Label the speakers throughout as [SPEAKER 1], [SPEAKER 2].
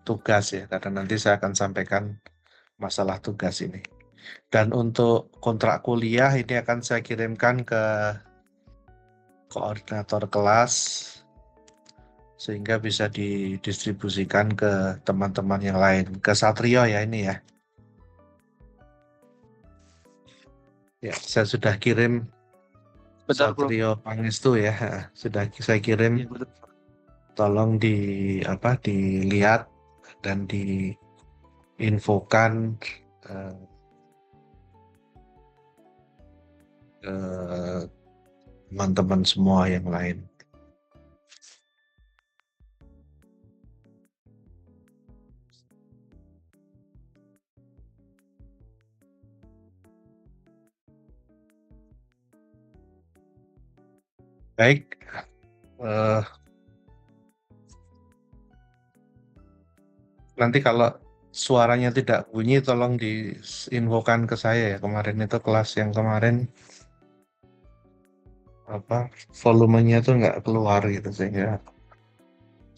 [SPEAKER 1] tugas ya, karena nanti saya akan sampaikan masalah tugas ini. Dan untuk kontrak kuliah ini akan saya kirimkan ke koordinator kelas sehingga bisa didistribusikan ke teman-teman yang lain. Ke Satrio ya ini ya. Ya, saya sudah kirim
[SPEAKER 2] Benar, Bro.
[SPEAKER 1] Satrio Pangestu ya. Sudah saya kirim.
[SPEAKER 2] Iya, betul.
[SPEAKER 1] Tolong dilihat dan diinfokan eh, ke teman-teman semua yang lain. Baik, eh, nanti kalau suaranya tidak bunyi, tolong diinfokan ke saya ya. Kemarin itu kelas yang kemarin apa volumenya tuh nggak keluar gitu sehingga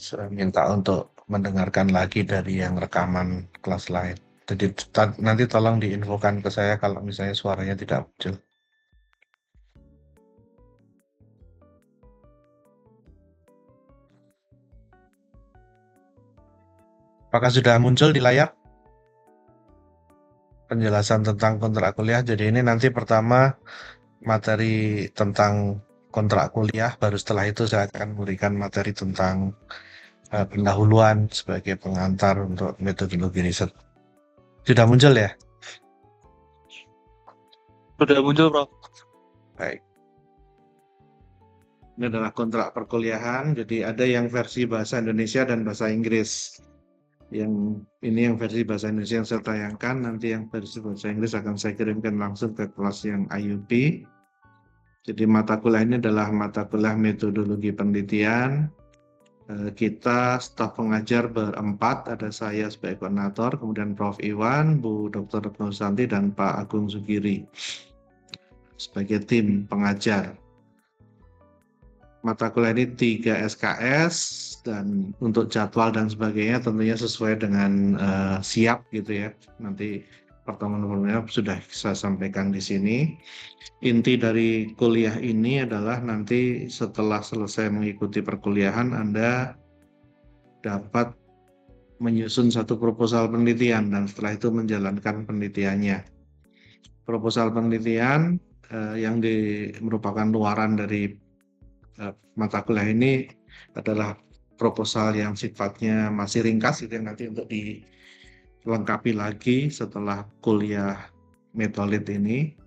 [SPEAKER 1] saya minta untuk mendengarkan lagi dari yang rekaman kelas lain. Jadi nanti tolong diinfokan ke saya kalau misalnya suaranya tidak muncul. Apakah sudah muncul di layar penjelasan tentang kontrak kuliah? Jadi ini nanti pertama materi tentang kontrak kuliah, baru setelah itu saya akan memberikan materi tentang pendahuluan sebagai pengantar untuk metodologi riset. Sudah muncul ya?
[SPEAKER 2] Sudah muncul, Bro.
[SPEAKER 1] Baik. Ini adalah kontrak perkuliahan, jadi ada yang versi bahasa Indonesia dan bahasa Inggris. Yang ini yang versi bahasa Indonesia yang saya tayangkan, nanti yang versi bahasa Inggris akan saya kirimkan langsung ke kelas yang IUP. Jadi mata kuliah ini adalah mata kuliah metodologi penelitian. Kita staf pengajar berempat, ada saya sebagai koordinator, kemudian Prof. Iwan, Bu Dr. Retno Santi, dan Pak Agung Sugiri sebagai tim pengajar. Mata kuliah ini 3 SKS, dan untuk jadwal dan sebagainya tentunya sesuai dengan siap gitu ya. Nanti pertemuan-pertemuannya sudah saya sampaikan di sini. Inti dari kuliah ini adalah nanti setelah selesai mengikuti perkuliahan, Anda dapat menyusun satu proposal penelitian dan setelah itu menjalankan penelitiannya. Proposal penelitian yang merupakan luaran dari mata kuliah ini adalah proposal yang sifatnya masih ringkas, itu yang nanti untuk dilengkapi lagi setelah kuliah Metolit ini.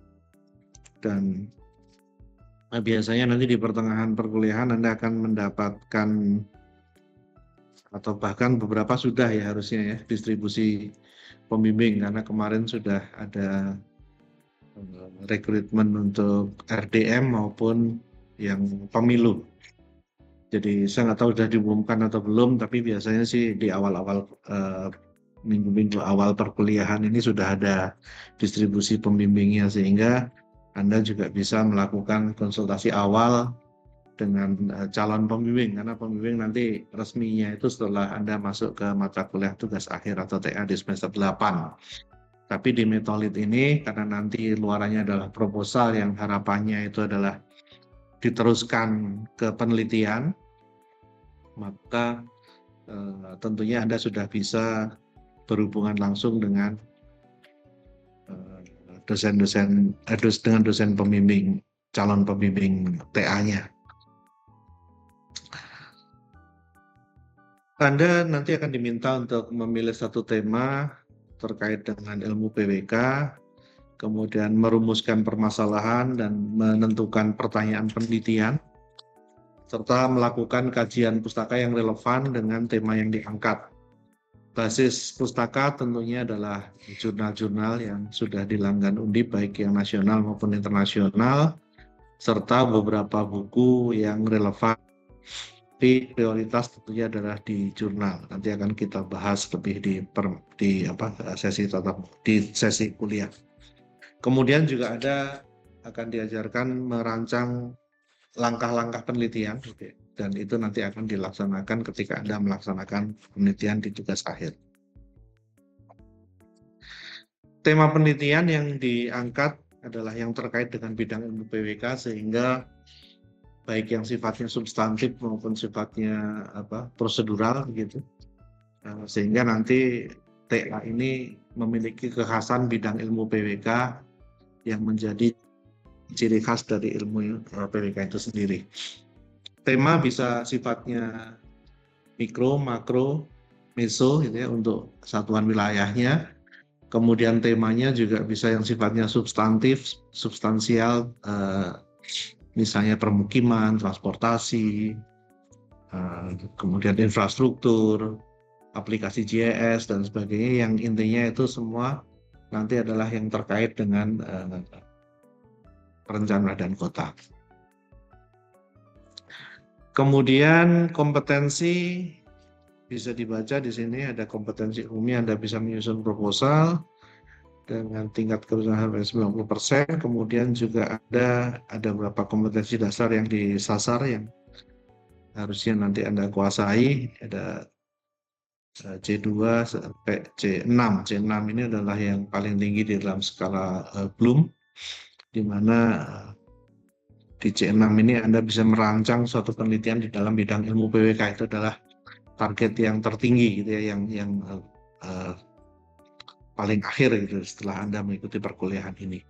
[SPEAKER 1] Dan biasanya nanti di pertengahan perkuliahan Anda akan mendapatkan, atau bahkan beberapa sudah ya harusnya ya, distribusi pembimbing, karena kemarin sudah ada rekrutmen untuk RDM maupun yang pemilu. Jadi saya nggak tahu sudah diumumkan atau belum, tapi biasanya sih di awal-awal minggu-minggu awal perkuliahan ini sudah ada distribusi pembimbingnya, sehingga Anda juga bisa melakukan konsultasi awal dengan calon pembimbing, karena pembimbing nanti resminya itu setelah Anda masuk ke mata kuliah tugas akhir atau TA di semester 8. Tapi di Metolit ini, karena nanti luarannya adalah proposal yang harapannya itu adalah diteruskan ke penelitian, maka tentunya Anda sudah bisa berhubungan langsung dengan dosen pembimbing, calon pembimbing TA-nya. Anda nanti akan diminta untuk memilih satu tema terkait dengan ilmu PWK, kemudian merumuskan permasalahan dan menentukan pertanyaan penelitian, serta melakukan kajian pustaka yang relevan dengan tema yang diangkat. Basis pustaka tentunya adalah jurnal-jurnal yang sudah dilanggan Undip, baik yang nasional maupun internasional, serta beberapa buku yang relevan. Tapi prioritas tentunya adalah di jurnal. Nanti akan kita bahas lebih di sesi kuliah. Kemudian juga akan diajarkan merancang langkah-langkah penelitian, gitu ya. Dan itu nanti akan dilaksanakan ketika Anda melaksanakan penelitian di tugas akhir. Tema penelitian yang diangkat adalah yang terkait dengan bidang ilmu PWK, sehingga baik yang sifatnya substantif maupun sifatnya prosedural gitu. Sehingga nanti TA ini memiliki kekhasan bidang ilmu PWK yang menjadi ciri khas dari ilmu PWK itu sendiri. Tema bisa sifatnya mikro, makro, meso gitu ya untuk satuan wilayahnya. Kemudian temanya juga bisa yang sifatnya substantif, substansial, misalnya permukiman, transportasi, kemudian infrastruktur, aplikasi GIS dan sebagainya, yang intinya itu semua nanti adalah yang terkait dengan perencanaan kota. Kemudian kompetensi bisa dibaca di sini, ada kompetensi umumnya, Anda bisa menyusun proposal dengan tingkat keberhasilan 90%. Kemudian juga ada beberapa kompetensi dasar yang disasar yang harusnya nanti Anda kuasai. Ada C2 sampai C6. C6 ini adalah yang paling tinggi di dalam skala Bloom, di mana di C6 ini Anda bisa merancang suatu penelitian di dalam bidang ilmu PWK. Itu adalah target yang tertinggi gitu ya, yang paling akhir gitu setelah Anda mengikuti perkuliahan ini.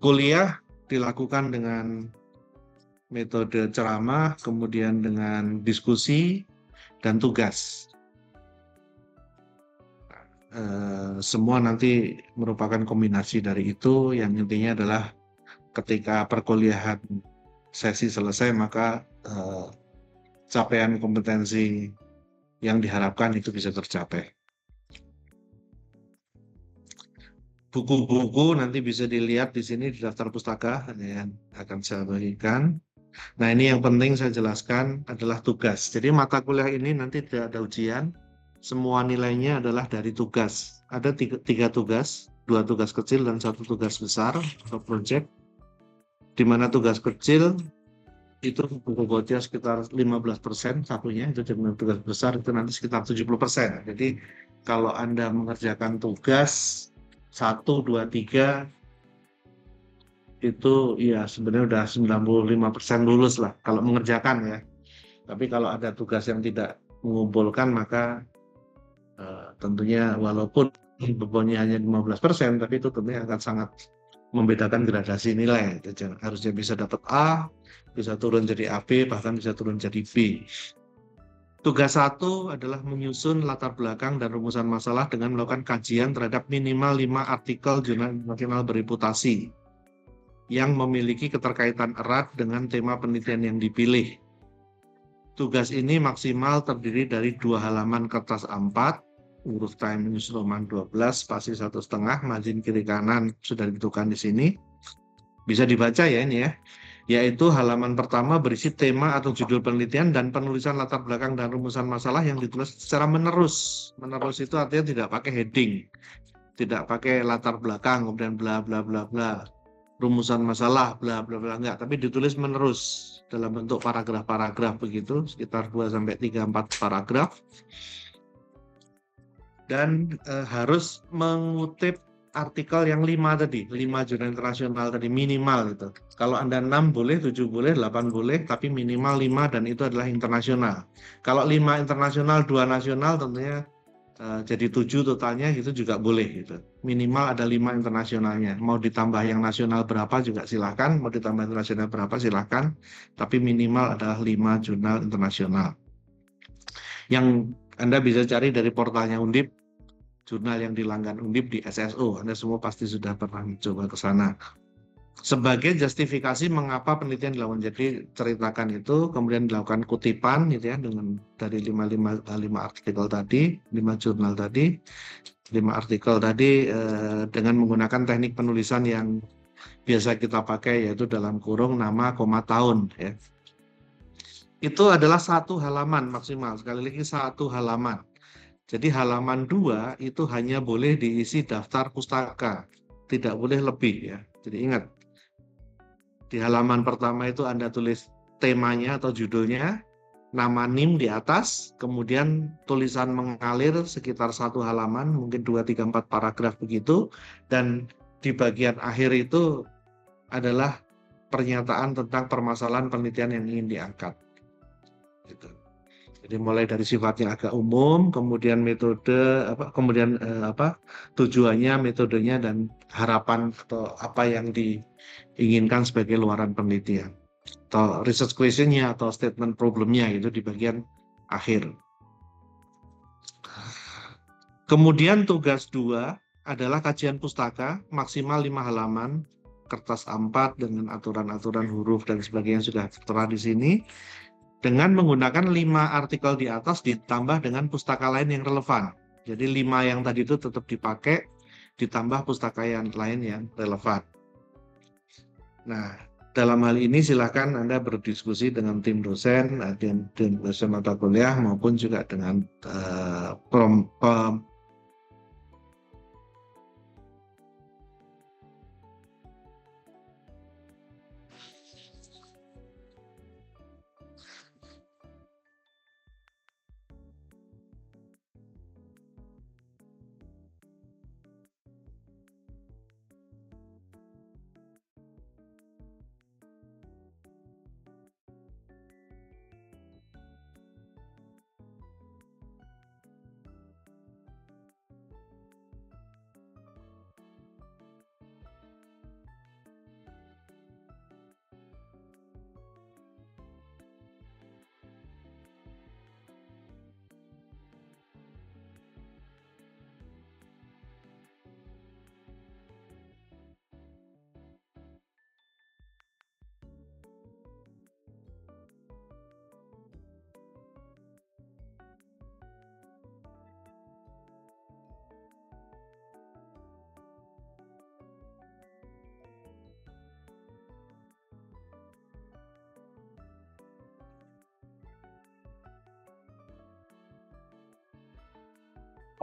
[SPEAKER 1] Kuliah dilakukan dengan metode ceramah, kemudian dengan diskusi dan tugas. Semua nanti merupakan kombinasi dari itu, yang intinya adalah ketika perkuliahan sesi selesai maka capaian kompetensi yang diharapkan itu bisa tercapai. Buku-buku nanti bisa dilihat di sini di daftar pustaka yang akan saya bagikan. Nah, ini yang penting saya jelaskan adalah tugas. Jadi mata kuliah ini nanti tidak ada ujian, semua nilainya adalah dari tugas. Ada tiga tugas, 2 tugas kecil dan 1 tugas besar atau project. Di mana tugas kecil itu bobotnya sekitar 15% satunya, itu dengan tugas besar itu nanti sekitar 70%. Jadi kalau Anda mengerjakan tugas 1, 2, 3 itu ya sebenarnya udah 95% lulus lah kalau mengerjakan ya. Tapi kalau ada tugas yang tidak mengumpulkan maka tentunya walaupun bobotnya hanya 15%, tapi itu tentunya akan sangat membedakan gradasi nilai. Harusnya bisa dapat A, bisa turun jadi AB, bahkan bisa turun jadi B. Tugas 1 adalah menyusun latar belakang dan rumusan masalah dengan melakukan kajian terhadap minimal 5 artikel jurnal internasional bereputasi yang memiliki keterkaitan erat dengan tema penelitian yang dipilih. Tugas ini maksimal terdiri dari 2 halaman kertas A4, huruf time menyusun roman 12, spasi 1,5, margin kiri kanan sudah ditentukan di sini. Bisa dibaca ya ini ya. Yaitu halaman pertama berisi tema atau judul penelitian dan penulisan latar belakang dan rumusan masalah yang ditulis secara menerus. Menerus itu artinya tidak pakai heading, tidak pakai latar belakang, kemudian bla bla bla bla, rumusan masalah bla bla bla, enggak, tapi ditulis menerus dalam bentuk paragraf-paragraf begitu, sekitar 2-3-4 paragraf. Dan harus mengutip artikel yang 5 tadi, 5 jurnal internasional tadi minimal gitu. Kalau Anda 6 boleh, 7 boleh, 8 boleh, tapi minimal 5 dan itu adalah internasional. Kalau 5 internasional, 2 nasional tentunya jadi 7 totalnya itu juga boleh gitu. Minimal ada 5 internasionalnya. Mau ditambah yang nasional berapa juga silahkan, mau ditambah internasional berapa silahkan, tapi minimal adalah 5 jurnal internasional. Yang Anda bisa cari dari portalnya Undip, jurnal yang dilanggan Undip di SSO. Anda semua pasti sudah pernah mencoba ke sana. Sebagai justifikasi mengapa penelitian dilakukan, jadi ceritakan itu, kemudian dilakukan kutipan gitu ya, dengan dari 5 artikel tadi, 5 jurnal tadi, 5 artikel tadi dengan menggunakan teknik penulisan yang biasa kita pakai, yaitu dalam kurung nama, koma, tahun ya. Itu adalah 1 halaman maksimal, sekali lagi 1 halaman. Jadi halaman 2 itu hanya boleh diisi daftar pustaka, tidak boleh lebih ya. Jadi ingat, Di halaman pertama itu Anda tulis temanya atau judulnya, nama NIM di atas, kemudian tulisan mengalir sekitar 1 halaman, mungkin 2, 3, 4 paragraf begitu, dan di bagian akhir itu adalah pernyataan tentang permasalahan penelitian yang ingin diangkat. Gitu. Jadi mulai dari sifatnya agak umum, kemudian metode, kemudian tujuannya, metodenya, dan harapan atau apa yang diinginkan sebagai luaran penelitian, atau research question-nya atau statement problemnya itu di bagian akhir. Kemudian tugas 2 adalah kajian pustaka maksimal 5 halaman, kertas A4 dengan aturan-aturan huruf dan sebagainya sudah tertera di sini, dengan menggunakan 5 artikel di atas ditambah dengan pustaka lain yang relevan. Jadi 5 yang tadi itu tetap dipakai, ditambah pustaka yang lain yang relevan. Nah, dalam hal ini silakan Anda berdiskusi dengan tim dosen, tim dosen mata kuliah maupun juga dengan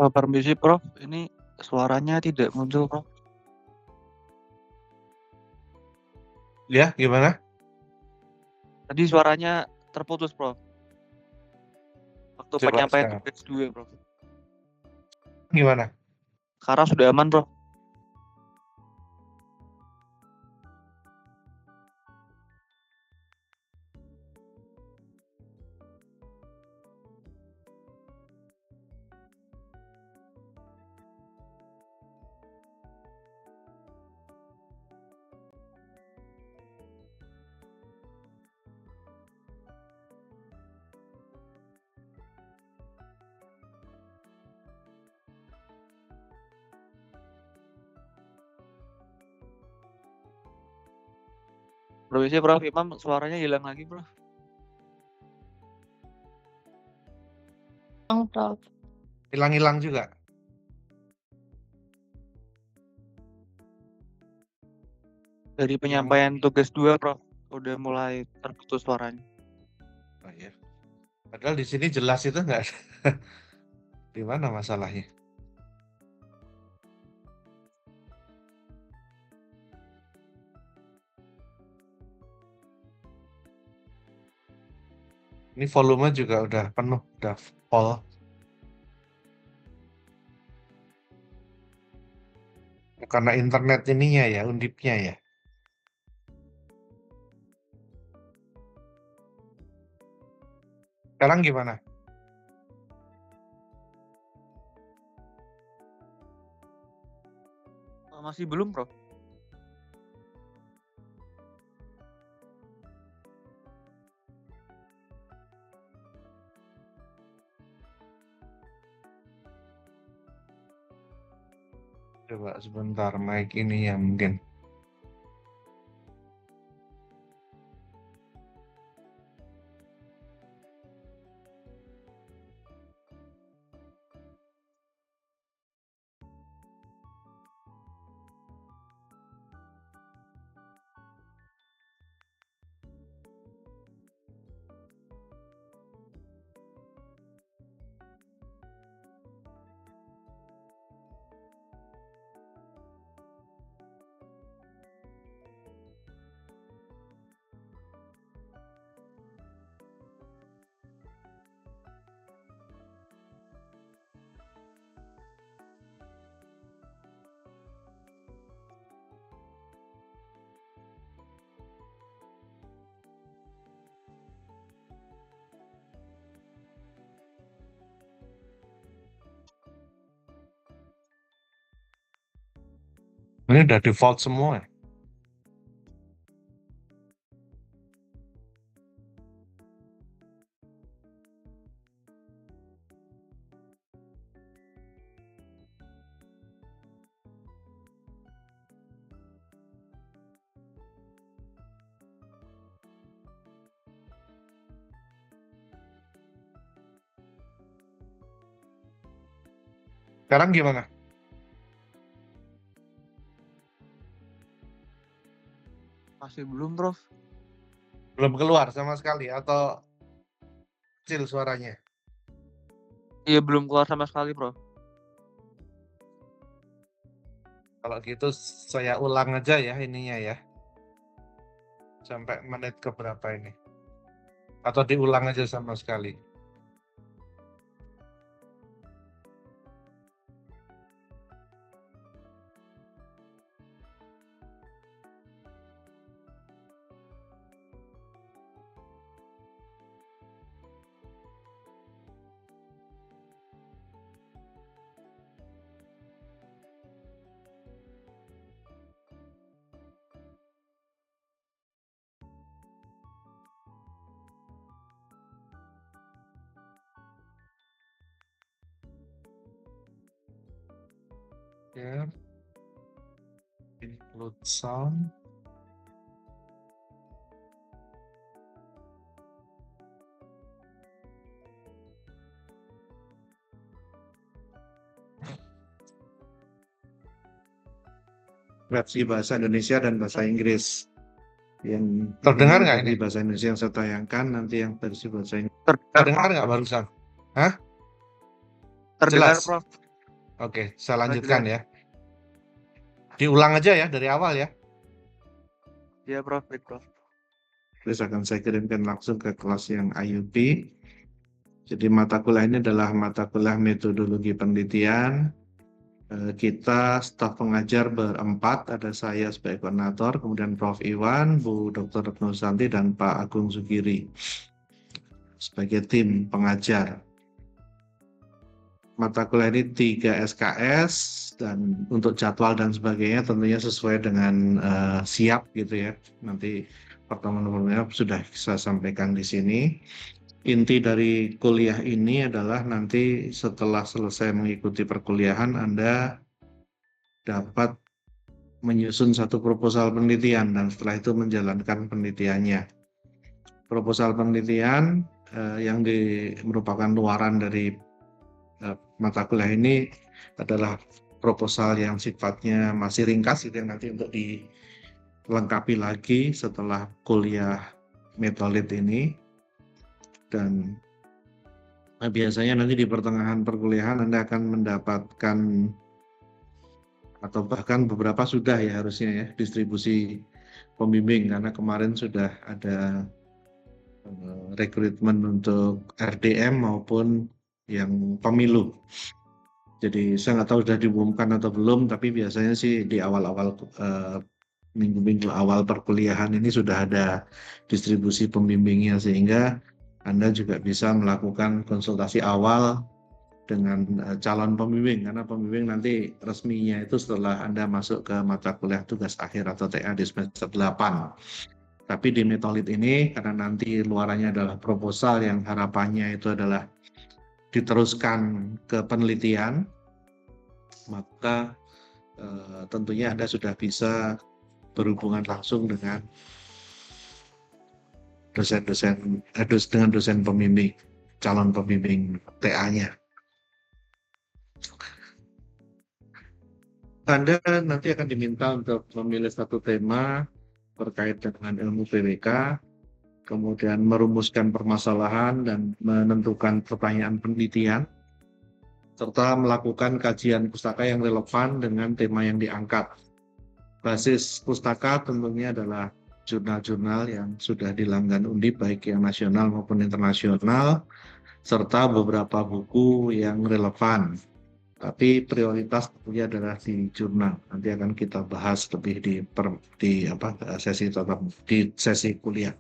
[SPEAKER 2] Permisi, Prof. Ini suaranya tidak muncul, Prof.
[SPEAKER 1] ya gimana?
[SPEAKER 2] Tadi suaranya terputus, Prof. Waktu
[SPEAKER 1] Coba
[SPEAKER 2] penyampaian
[SPEAKER 1] sekarang.
[SPEAKER 2] tugas 2, Prof.
[SPEAKER 1] Gimana?
[SPEAKER 2] Sekarang sudah aman, Prof. Permisi, Prof. Imam, suaranya hilang lagi, Prof.
[SPEAKER 3] Prof.
[SPEAKER 1] Hilang-hilang juga.
[SPEAKER 2] Dari penyampaian tugas 2, Prof. Udah mulai terputus suaranya.
[SPEAKER 1] Oh, iya. Padahal di sini jelas itu nggak ada. Di mana masalahnya? Ini volume juga udah penuh, udah full. Karena internet ininya ya, undipnya ya. Sekarang gimana?
[SPEAKER 2] Masih belum, Prof.
[SPEAKER 1] Coba sebentar, mic ini ya mungkin. Ini udah default semua ya? Sekarang gimana?
[SPEAKER 2] Masih belum, Prof.
[SPEAKER 1] Belum keluar sama sekali atau kecil suaranya?
[SPEAKER 2] Iya, belum keluar sama sekali, Prof.
[SPEAKER 1] Kalau gitu saya ulang aja ya ininya ya. Sampai menit ke berapa ini? Atau diulang aja sama sekali? Ya, include sound. Versi bahasa Indonesia dan bahasa Inggris. Yang terdengar nggak ini? Bahasa Indonesia yang saya tayangkan, nanti yang versi bahasa Inggris. Terdengar nggak barusan? Hah?
[SPEAKER 2] Terdengar,
[SPEAKER 1] Jelas?
[SPEAKER 2] Prof.
[SPEAKER 1] Oke, saya lanjutkan ya. Diulang aja ya dari awal ya.
[SPEAKER 2] Iya, Prof. Baik, Prof.
[SPEAKER 1] Terus akan saya kirimkan langsung ke kelas yang IUP. Jadi mata kuliah ini adalah mata kuliah metodologi penelitian. Kita staf pengajar berempat, ada saya sebagai koordinator, kemudian Prof. Iwan, Bu Dr. Retno Santi, dan Pak Agung Sugiri sebagai tim pengajar. Mata kuliah ini 3 SKS, dan untuk jadwal dan sebagainya tentunya sesuai dengan siap gitu ya. Nanti pertemuan-pertemuannya sudah saya sampaikan di sini. Inti dari kuliah ini adalah nanti setelah selesai mengikuti perkuliahan Anda dapat menyusun satu proposal penelitian dan setelah itu menjalankan penelitiannya. Proposal penelitian yang merupakan luaran dari mata kuliah ini adalah proposal yang sifatnya masih ringkas, itu yang nanti untuk dilengkapi lagi setelah kuliah Metolit ini. Dan biasanya nanti di pertengahan perkuliahan Anda akan mendapatkan, atau bahkan beberapa sudah ya harusnya ya, distribusi pembimbing, karena kemarin sudah ada rekrutmen untuk RDM maupun yang pemilu. Jadi saya nggak tahu sudah diumumkan atau belum, tapi biasanya sih di awal-awal minggu-minggu awal perkuliahan ini sudah ada distribusi pembimbingnya, sehingga Anda juga bisa melakukan konsultasi awal dengan calon pembimbing, karena pembimbing nanti resminya itu setelah Anda masuk ke mata kuliah tugas akhir atau TA di semester 8. Tapi di Metolit ini, karena nanti luarannya adalah proposal yang harapannya itu adalah diteruskan ke penelitian, maka tentunya Anda sudah bisa berhubungan langsung dengan dengan dosen pembimbing, calon pembimbing TA-nya. Anda nanti akan diminta untuk memilih satu tema terkait dengan ilmu PWK, kemudian merumuskan permasalahan dan menentukan pertanyaan penelitian, serta melakukan kajian pustaka yang relevan dengan tema yang diangkat. Basis pustaka tentunya adalah jurnal-jurnal yang sudah dilanggan Undip, baik yang nasional maupun internasional, serta beberapa buku yang relevan. Tapi prioritas tentunya adalah di jurnal. Nanti akan kita bahas lebih di sesi kuliah.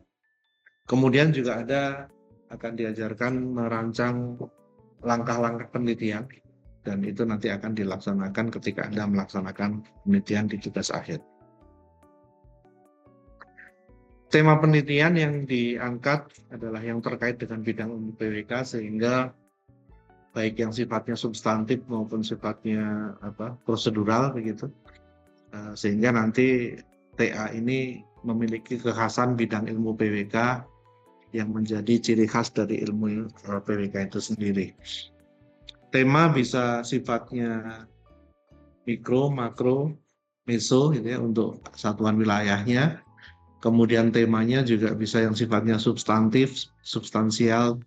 [SPEAKER 1] Kemudian juga akan diajarkan merancang langkah-langkah penelitian dan itu nanti akan dilaksanakan ketika Anda melaksanakan penelitian di tugas akhir. Tema penelitian yang diangkat adalah yang terkait dengan bidang ilmu PWK, sehingga baik yang sifatnya substantif maupun sifatnya prosedural begitu, sehingga nanti TA ini memiliki kekhasan bidang ilmu PWK yang menjadi ciri khas dari ilmu PWK itu sendiri. Tema bisa sifatnya mikro, makro, meso gitu ya, untuk satuan wilayahnya. Kemudian temanya juga bisa yang sifatnya substantif, substansial,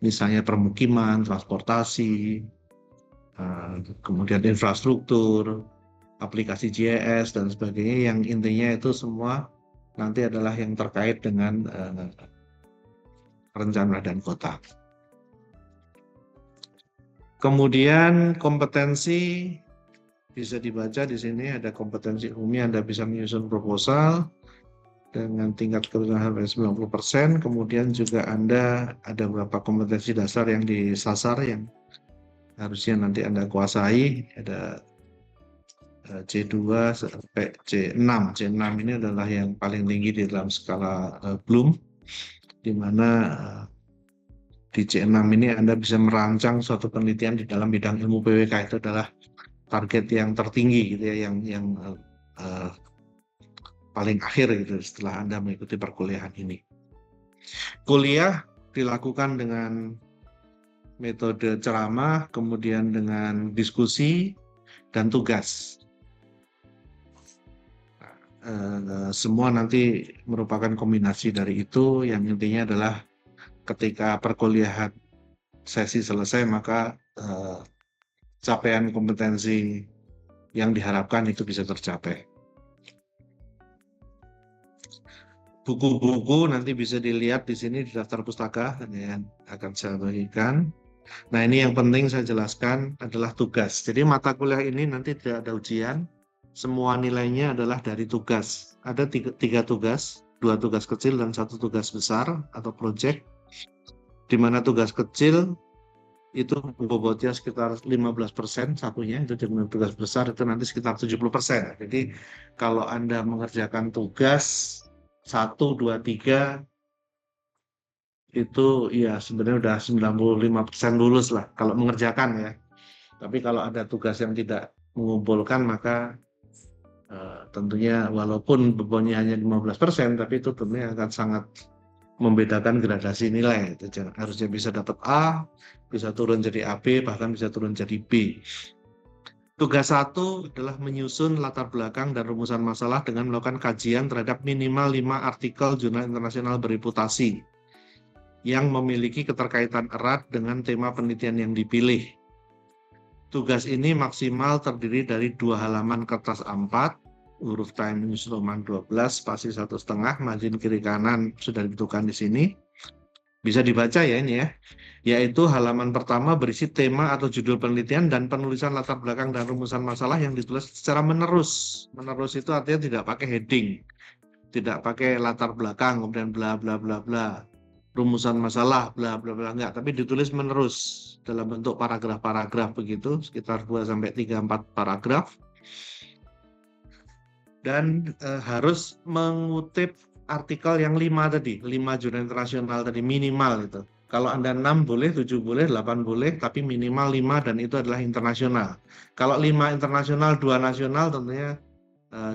[SPEAKER 1] misalnya permukiman, transportasi, kemudian infrastruktur, aplikasi GIS dan sebagainya, yang intinya itu semua nanti adalah yang terkait dengan rencana dan kota. Kemudian kompetensi bisa dibaca di sini, ada kompetensi umumnya, Anda bisa menyusun proposal dengan tingkat keberhasilan 90%, kemudian juga Anda ada beberapa kompetensi dasar yang disasar yang harusnya nanti Anda kuasai, ada C2 sampai C6. C6 ini adalah yang paling tinggi di dalam skala Bloom, di mana di C6 ini Anda bisa merancang suatu penelitian di dalam bidang ilmu PWK, itu adalah target yang tertinggi gitu ya, yang paling akhir gitu setelah Anda mengikuti perkuliahan ini. Kuliah dilakukan dengan metode ceramah, kemudian dengan diskusi dan tugas. Semua nanti merupakan kombinasi dari itu, yang intinya adalah ketika perkuliahan sesi selesai maka capaian kompetensi yang diharapkan itu bisa tercapai. Buku-buku nanti bisa dilihat di sini di daftar pustaka yang akan saya bagikan. Nah, ini yang penting saya jelaskan adalah tugas. Jadi mata kuliah ini nanti tidak ada ujian, semua nilainya adalah dari tugas. Ada tiga tugas, 2 tugas kecil dan 1 tugas besar atau project, di mana tugas kecil itu bobotnya sekitar 15% satunya, itu dengan tugas besar itu nanti sekitar 70%. Jadi kalau Anda mengerjakan tugas 1, 2, 3 itu ya sebenarnya udah 95% lulus lah kalau mengerjakan ya. Tapi kalau ada tugas yang tidak mengumpulkan maka tentunya walaupun bebannya hanya 15%, tapi itu tentunya akan sangat membedakan gradasi nilai. Itu harusnya bisa dapat A, bisa turun jadi AB, bahkan bisa turun jadi B. Tugas 1 adalah menyusun latar belakang dan rumusan masalah dengan melakukan kajian terhadap minimal 5 artikel jurnal internasional bereputasi yang memiliki keterkaitan erat dengan tema penelitian yang dipilih. Tugas ini maksimal terdiri dari 2 halaman kertas A4, huruf Times New Roman 12, spasi 1,5, margin kiri kanan sudah ditentukan di sini. Bisa dibaca ya ini ya. Yaitu halaman pertama berisi tema atau judul penelitian dan penulisan latar belakang dan rumusan masalah yang ditulis secara menerus. Menerus itu artinya tidak pakai heading, tidak pakai latar belakang, kemudian bla bla bla bla, rumusan masalah bla bla bla, enggak, tapi ditulis menerus dalam bentuk paragraf-paragraf begitu, sekitar 2-3-4 paragraf. Dan harus mengutip artikel yang 5 tadi, 5 jurnal internasional tadi minimal itu. Kalau Anda 6 boleh, 7 boleh, 8 boleh, tapi minimal 5 dan itu adalah internasional. Kalau 5 internasional, 2 nasional tentunya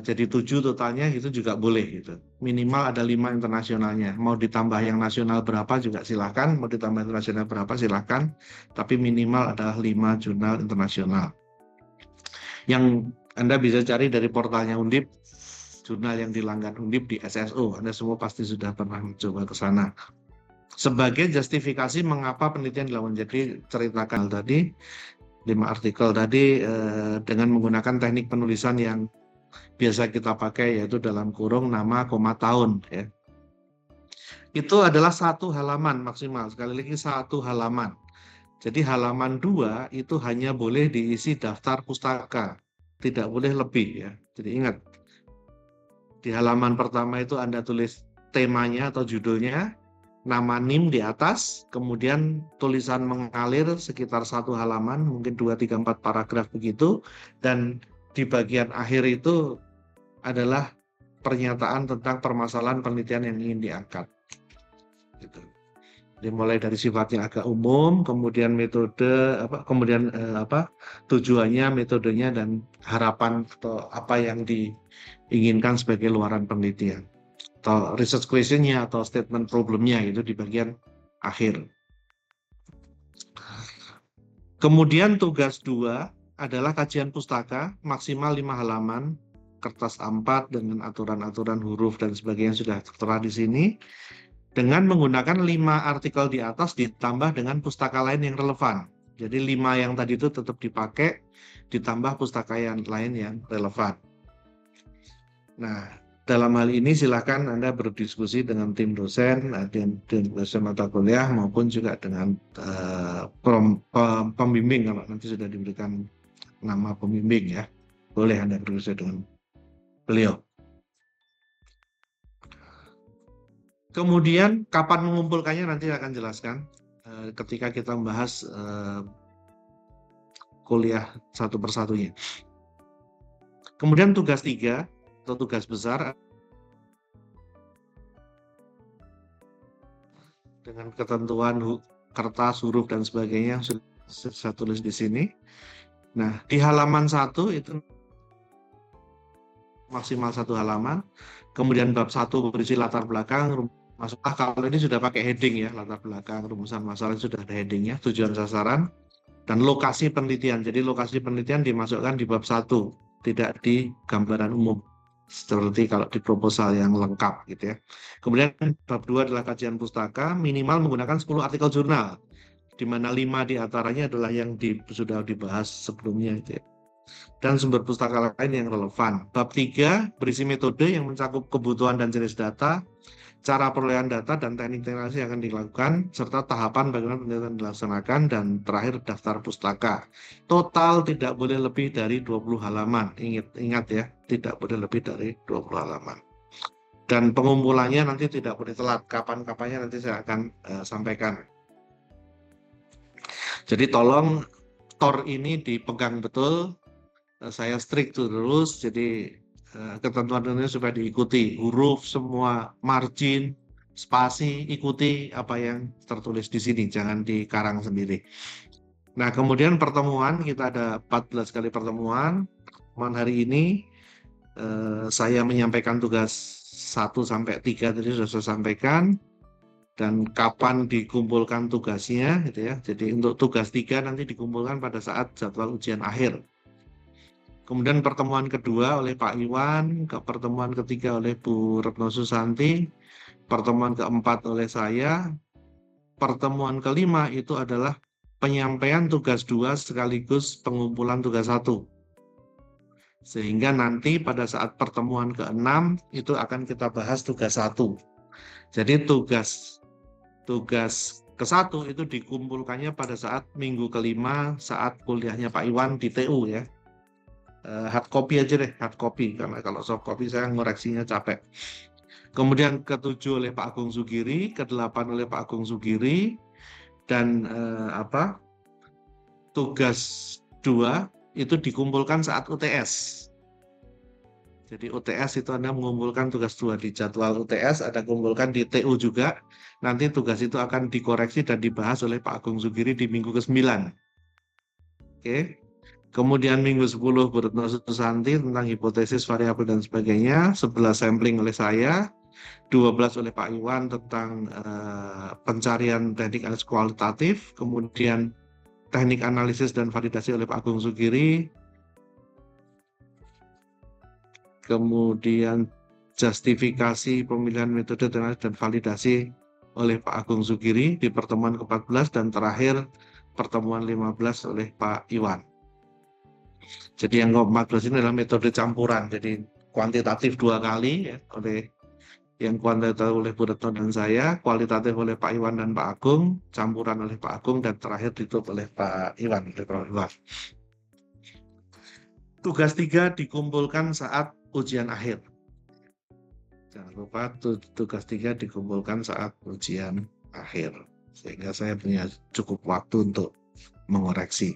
[SPEAKER 1] jadi 7 totalnya, itu juga boleh gitu. Minimal ada 5 internasionalnya. Mau ditambah yang nasional berapa juga silakan, mau ditambah internasional berapa silakan, tapi minimal adalah 5 jurnal internasional. Yang Anda bisa cari dari portalnya Undip, jurnal yang dilanggan Undip di SSO. Anda semua pasti sudah pernah mencoba ke sana. Sebagai justifikasi mengapa penelitian dilakukan, jadi ceritakan tadi 5 artikel tadi dengan menggunakan teknik penulisan yang biasa kita pakai, yaitu dalam kurung nama, koma, tahun ya. Itu adalah 1 halaman maksimal, sekali lagi 1 halaman. Jadi halaman 2 itu hanya boleh diisi daftar pustaka, tidak boleh lebih ya. Jadi ingat, di halaman pertama itu Anda tulis temanya atau judulnya, nama NIM di atas, kemudian tulisan mengalir sekitar 1 halaman, mungkin 2, 3, 4 paragraf begitu, dan di bagian akhir itu adalah pernyataan tentang permasalahan penelitian yang ingin diangkat. Gitu. Jadi mulai dari sifatnya agak umum, kemudian metode, kemudian tujuannya, metodenya, dan harapan atau apa yang diinginkan sebagai luaran penelitian, atau research question-nya atau statement problemnya itu di bagian akhir. Kemudian tugas 2 adalah kajian pustaka maksimal 5 halaman, kertas A4 dengan aturan-aturan huruf dan sebagainya sudah tertera di sini, dengan menggunakan 5 artikel di atas ditambah dengan pustaka lain yang relevan. Jadi 5 yang tadi itu tetap dipakai, ditambah pustaka yang lain yang relevan. Nah, dalam hal ini silakan Anda berdiskusi dengan tim dosen, dosen mata kuliah maupun juga dengan pembimbing kalau nanti sudah diberikan nama pembimbing ya. Boleh Anda berdiskusi dengan beliau. Kemudian kapan mengumpulkannya nanti akan jelaskan ketika kita membahas kuliah satu persatunya. Kemudian tugas 3 atau tugas besar dengan ketentuan kertas, huruf dan sebagainya sudah saya tulis di sini. Nah, di halaman 1 itu maksimal 1 halaman. Kemudian bab 1 berisi latar belakang, masalah. Kalau ini sudah pakai heading ya, latar belakang, rumusan masalah sudah ada headingnya, tujuan sasaran, dan lokasi penelitian. Jadi lokasi penelitian dimasukkan di bab 1, tidak di gambaran umum seperti kalau di proposal yang lengkap gitu ya. Kemudian bab 2 adalah kajian pustaka, minimal menggunakan 10 artikel jurnal, di mana 5 diantaranya adalah yang sudah dibahas sebelumnya gitu ya, dan sumber pustaka lain yang relevan. Bab 3 berisi metode yang mencakup kebutuhan dan jenis data, cara perolehan data dan teknik-teknik yang akan dilakukan, serta tahapan bagaimana penelitian dilaksanakan, dan terakhir daftar pustaka. Total tidak boleh lebih dari 20 halaman. Ingat ya, tidak boleh lebih dari 20 halaman. Dan pengumpulannya nanti tidak boleh telat. Kapan-kapannya nanti saya akan sampaikan. Jadi tolong TOR ini dipegang betul. Saya strict terus, jadi ketentuan ini supaya diikuti, huruf semua, margin, spasi, ikuti apa yang tertulis di sini, jangan dikarang sendiri. Nah, kemudian pertemuan, kita ada 14 kali pertemuan. Hari ini saya menyampaikan tugas 1 sampai 3 tadi sudah saya sampaikan, dan kapan dikumpulkan tugasnya gitu ya. Jadi untuk tugas 3 nanti dikumpulkan pada saat jadwal ujian akhir. Kemudian pertemuan kedua oleh Pak Iwan, pertemuan ketiga oleh Bu Retno Susanti, pertemuan keempat oleh saya, pertemuan kelima itu adalah penyampaian tugas 2 sekaligus pengumpulan tugas 1. Sehingga nanti pada saat pertemuan ke-6 itu akan kita bahas tugas 1. Jadi tugas ke-1 itu dikumpulkannya pada saat minggu kelima saat kuliahnya Pak Iwan di TU ya. Hard copy aja deh, hard copy, karena kalau soft copy saya ngoreksinya capek. Kemudian ke-7 oleh Pak Agung Sugiri, ke-8 oleh Pak Agung Sugiri, dan tugas 2 itu dikumpulkan saat UTS. Jadi UTS itu Anda mengumpulkan tugas 2 di jadwal UTS, ada kumpulkan di TU juga. Nanti tugas itu akan dikoreksi dan dibahas oleh Pak Agung Sugiri di minggu ke-9. Oke. Kemudian minggu 10 Bu Retno Susanti tentang hipotesis, variabel dan sebagainya, 11 sampling oleh saya, 12 oleh Pak Iwan tentang pencarian teknik analisis kualitatif, kemudian teknik analisis dan validasi oleh Pak Agung Sugiri, kemudian justifikasi pemilihan metode dan validasi oleh Pak Agung Sugiri di pertemuan ke-14, dan terakhir pertemuan 15 oleh Pak Iwan. Jadi yang ke-14 ini adalah metode campuran, jadi kuantitatif 2 kali ya, oleh yang kuantitatif oleh Bu Retno dan saya, kualitatif oleh Pak Iwan dan Pak Agung, campuran oleh Pak Agung, dan terakhir ditutup oleh Pak Iwan. Tugas 3 dikumpulkan saat ujian akhir. Jangan lupa tugas 3 dikumpulkan saat ujian akhir, sehingga saya punya cukup waktu untuk mengoreksi.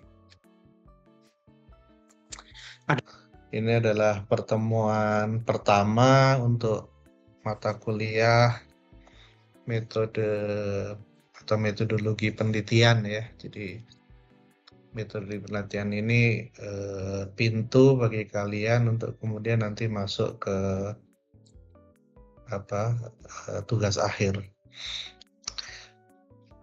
[SPEAKER 1] Ini adalah pertemuan pertama untuk mata kuliah metode atau metodologi penelitian ya. Jadi metode penelitian ini pintu bagi kalian untuk kemudian nanti masuk ke tugas akhir.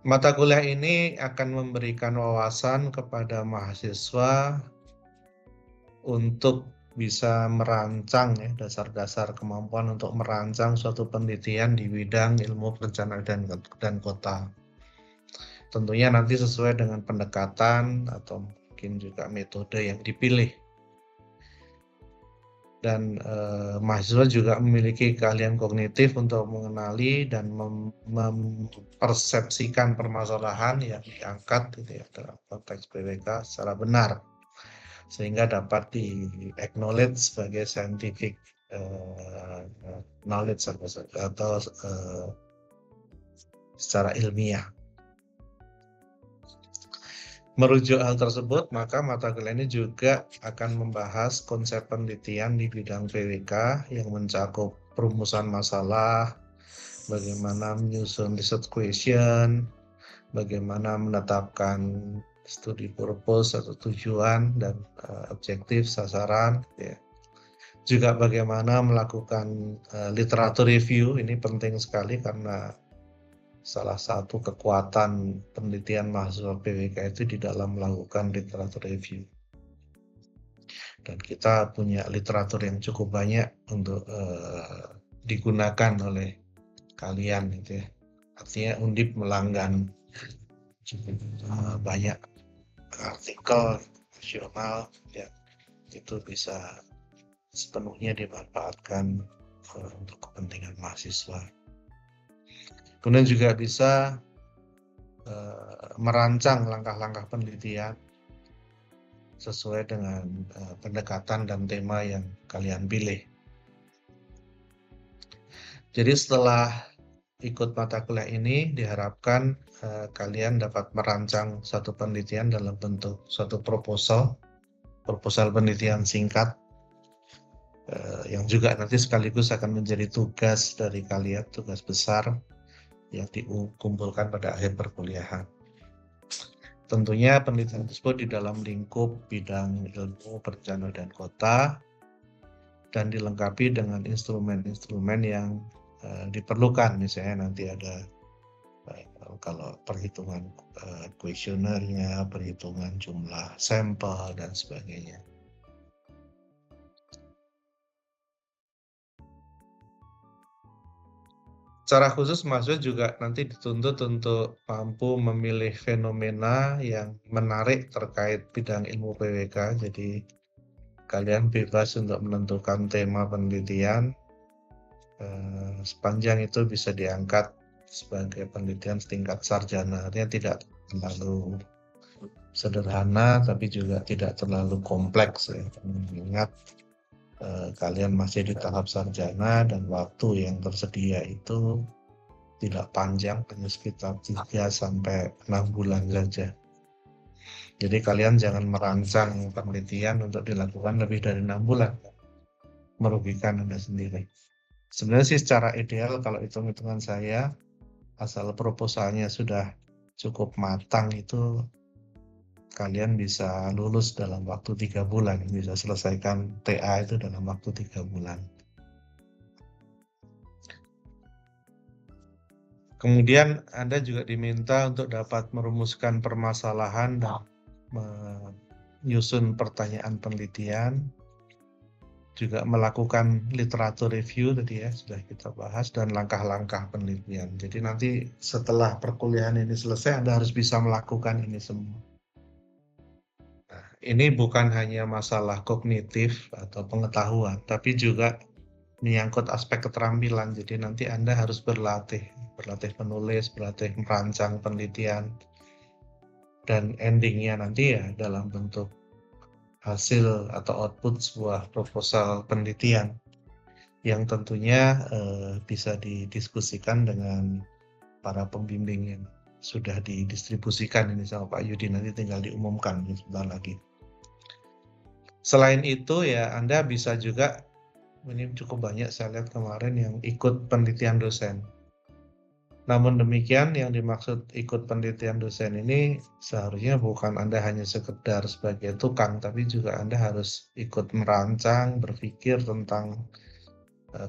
[SPEAKER 1] Mata kuliah ini akan memberikan wawasan kepada mahasiswa untuk bisa merancang ya, dasar-dasar kemampuan untuk merancang suatu penelitian di bidang ilmu perencanaan dan kota. Tentunya nanti sesuai dengan pendekatan atau mungkin juga metode yang dipilih. Dan mahasiswa juga memiliki keahlian kognitif untuk mengenali dan mempersepsikan permasalahan yang diangkat gitu ya, dalam konteks PWK secara benar, sehingga dapat di-acknowledge sebagai scientific knowledge atau secara ilmiah. Merujuk hal tersebut, maka mata kuliah ini juga akan membahas konsep penelitian di bidang PWK yang mencakup perumusan masalah, bagaimana menyusun research question, bagaimana menetapkan studi purpose atau tujuan dan objektif sasaran, ya. Juga bagaimana melakukan literatur review, ini penting sekali karena salah satu kekuatan penelitian mahasiswa PWK itu di dalam melakukan literatur review. Dan kita punya literatur yang cukup banyak untuk digunakan oleh kalian gitu ya. Artinya Undip melanggan banyak artikel nasional ya, itu bisa sepenuhnya dimanfaatkan untuk kepentingan mahasiswa. Kemudian juga bisa merancang langkah-langkah penelitian sesuai dengan pendekatan dan tema yang kalian pilih. Jadi setelah ikut mata kuliah ini diharapkan kalian dapat merancang satu penelitian dalam bentuk suatu proposal penelitian singkat yang juga nanti sekaligus akan menjadi tugas dari kalian, tugas besar yang dikumpulkan pada akhir perkuliahan. Tentunya penelitian tersebut di dalam lingkup bidang ilmu perencanaan dan kota dan dilengkapi dengan instrumen-instrumen yang diperlukan. Misalnya nanti ada kalau perhitungan kuesionernya, perhitungan jumlah sampel dan sebagainya. Secara khusus mahasiswa juga nanti dituntut untuk mampu memilih fenomena yang menarik terkait bidang ilmu PWK. Jadi kalian bebas untuk menentukan tema penelitian sepanjang itu bisa diangkat sebagai penelitian setingkat sarjana. Artinya tidak terlalu sederhana tapi juga tidak terlalu kompleks ya. Mengingat kalian masih di tahap sarjana dan waktu yang tersedia itu tidak panjang, hanya sekitar 3-6 bulan saja. Jadi kalian jangan merancang penelitian untuk dilakukan lebih dari 6 bulan, merugikan Anda sendiri. Sebenarnya sih secara ideal kalau hitung-hitungan saya, asal proposalnya sudah cukup matang itu kalian bisa lulus dalam waktu 3 bulan, bisa selesaikan TA itu dalam waktu 3 bulan. Kemudian Anda juga diminta untuk dapat merumuskan permasalahan dan menyusun pertanyaan penelitian, juga melakukan literatur review tadi ya, sudah kita bahas, dan langkah-langkah penelitian. Jadi nanti setelah perkuliahan ini selesai, Anda harus bisa melakukan ini semua. Nah, ini bukan hanya masalah kognitif atau pengetahuan, tapi juga menyangkut aspek keterampilan. Jadi nanti Anda harus berlatih menulis, berlatih merancang penelitian, dan endingnya nanti ya dalam bentuk hasil atau output sebuah proposal penelitian. yang tentunya bisa didiskusikan dengan para pembimbing yang sudah didistribusikan ini sama Pak Yudi, nanti tinggal diumumkan sebentar lagi. Selain itu ya Anda bisa juga, ini cukup banyak saya lihat kemarin yang ikut penelitian dosen. Namun demikian yang dimaksud ikut penelitian dosen ini seharusnya bukan Anda hanya sekedar sebagai tukang, tapi juga Anda harus ikut merancang, berpikir tentang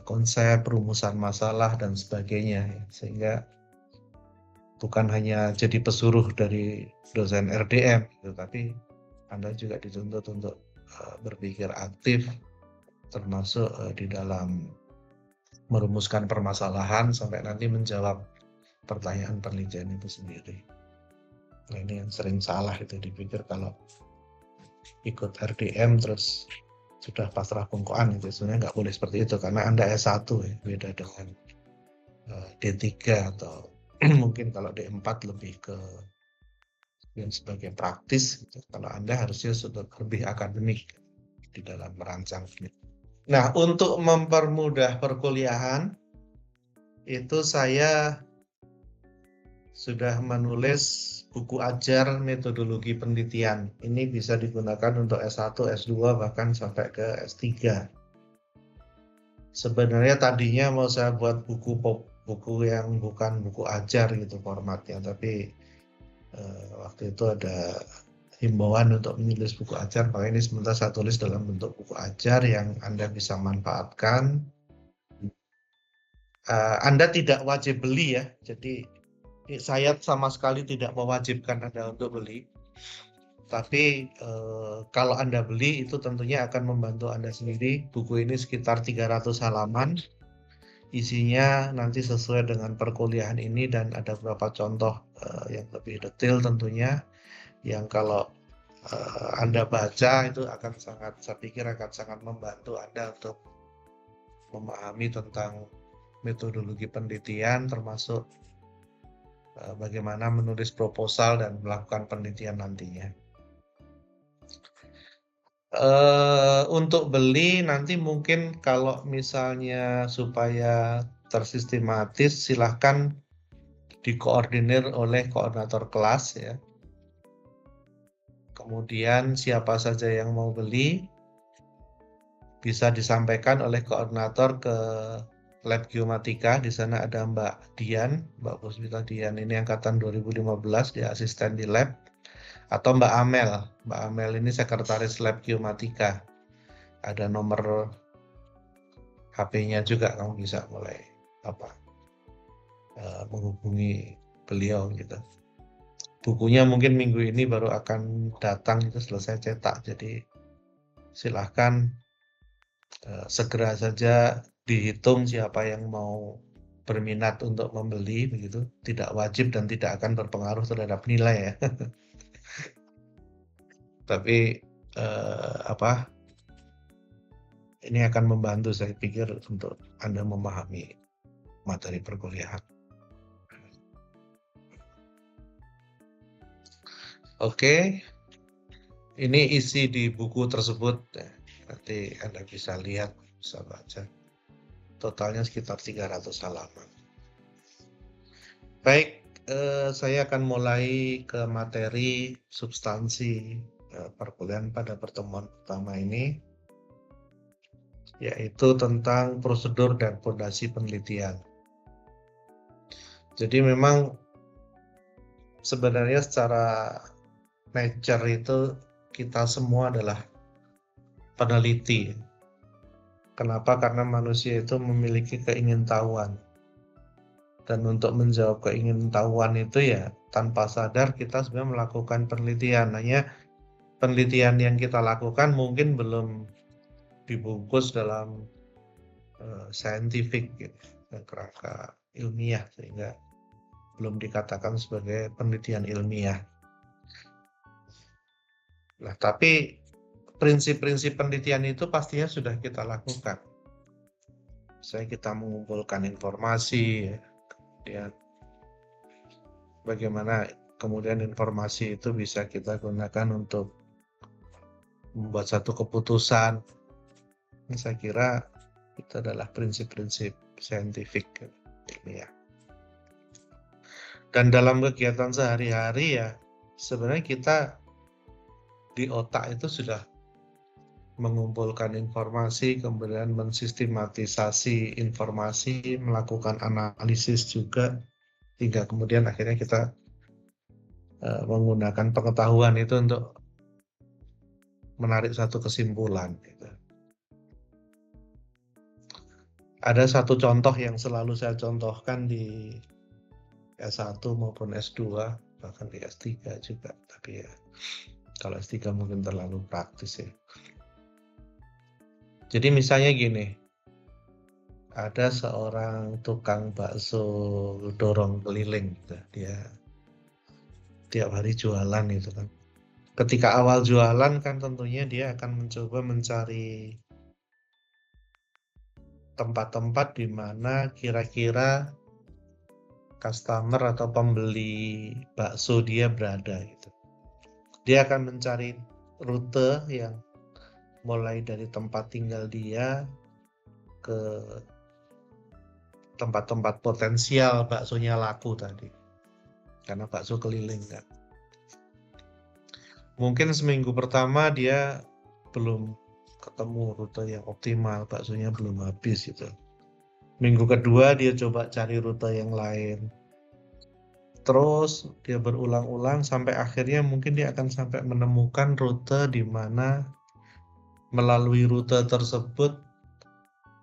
[SPEAKER 1] konsep, rumusan masalah dan sebagainya, sehingga bukan hanya jadi pesuruh dari dosen RDM, tapi Anda juga dituntut untuk berpikir aktif, termasuk di dalam merumuskan permasalahan sampai nanti menjawab pertanyaan penelitian itu sendiri. Nah, ini yang sering salah itu dipikir kalau ikut RDM terus sudah pasrah bongkoan itu sebenarnya nggak boleh seperti itu karena Anda S1 ya, beda dengan D3 atau mungkin kalau D4 lebih ke yang sebagai praktis gitu. Kalau Anda harusnya sudah lebih akademik di dalam merancang. Nah, untuk mempermudah perkuliahan itu saya sudah menulis buku ajar metodologi penelitian. Ini bisa digunakan untuk S1, S2, bahkan sampai ke S3. Sebenarnya tadinya mau saya buat buku yang bukan buku ajar gitu formatnya, tapi waktu itu ada himbauan untuk menulis buku ajar, makanya ini sementara saya tulis dalam bentuk buku ajar yang Anda bisa manfaatkan. Anda tidak wajib beli ya, jadi saya sama sekali tidak mewajibkan Anda untuk beli. Tapi kalau Anda beli itu tentunya akan membantu Anda sendiri. Buku ini sekitar 300 halaman. Isinya nanti sesuai dengan perkuliahan ini dan ada beberapa contoh yang lebih detail tentunya. Yang kalau Anda baca itu akan sangat, saya pikir akan sangat membantu Anda untuk memahami tentang metodologi penelitian termasuk bagaimana menulis proposal dan melakukan penelitian nantinya. Untuk beli nanti mungkin kalau misalnya supaya tersistematis silahkan dikoordinir oleh koordinator kelas ya. Kemudian siapa saja yang mau beli bisa disampaikan oleh koordinator ke Lab Geomatika. Di sana ada Mbak Dian, Mbak Puspita Dian ini angkatan 2015, dia asisten di lab. Atau Mbak Amel. Mbak Amel ini sekretaris Lab Geomatika. Ada nomor HP-nya juga, kamu bisa mulai menghubungi beliau gitu. Bukunya mungkin minggu ini baru akan datang, itu selesai cetak, jadi silahkan segera saja dihitung siapa yang mau berminat untuk membeli begitu. Tidak wajib dan tidak akan berpengaruh terhadap nilai ya. Tapi ini akan membantu saya pikir untuk Anda memahami materi perkuliahan. Oke, ini isi di buku tersebut. Nanti Anda bisa lihat, bisa baca. Totalnya sekitar 300 halaman. Baik, saya akan mulai ke materi substansi perkuliahan pada pertemuan pertama ini, yaitu tentang prosedur dan fondasi penelitian. Jadi memang sebenarnya secara nature itu kita semua adalah peneliti. Kenapa? Karena manusia itu memiliki keingintahuan. Dan untuk menjawab keingintahuan itu ya tanpa sadar kita sebenarnya melakukan penelitian. Hanya penelitian yang kita lakukan mungkin belum dibungkus dalam scientific gitu, kerangka ilmiah, sehingga belum dikatakan sebagai penelitian ilmiah. Nah, tapi prinsip-prinsip penelitian itu pastinya sudah kita lakukan. Misalnya kita mengumpulkan informasi, kemudian bagaimana kemudian informasi itu bisa kita gunakan untuk membuat satu keputusan. Ini saya kira Itu adalah prinsip-prinsip saintifik ilmiah. Dan dalam kegiatan sehari-hari ya, sebenarnya kita di otak itu sudah mengumpulkan informasi, kemudian mensistematisasi informasi, melakukan analisis juga, hingga kemudian akhirnya kita menggunakan pengetahuan itu untuk menarik satu kesimpulan. Gitu. Ada satu contoh yang selalu saya contohkan di S1 maupun S2, bahkan di S3 juga, tapi ya kalau S3 mungkin terlalu praktis ya. Jadi misalnya gini, ada seorang tukang bakso dorong keliling, gitu. Dia tiap hari jualan itu kan. Ketika awal jualan kan tentunya dia akan mencoba mencari tempat-tempat di mana kira-kira customer atau pembeli bakso dia berada gitu. Dia akan mencari rute yang mulai dari tempat tinggal dia ke tempat-tempat potensial baksonya laku tadi. Karena bakso keliling kan. Mungkin seminggu pertama dia belum ketemu rute yang optimal, baksonya belum habis gitu. Minggu kedua dia coba cari rute yang lain. Terus dia berulang-ulang sampai akhirnya mungkin dia akan sampai menemukan rute di mana melalui rute tersebut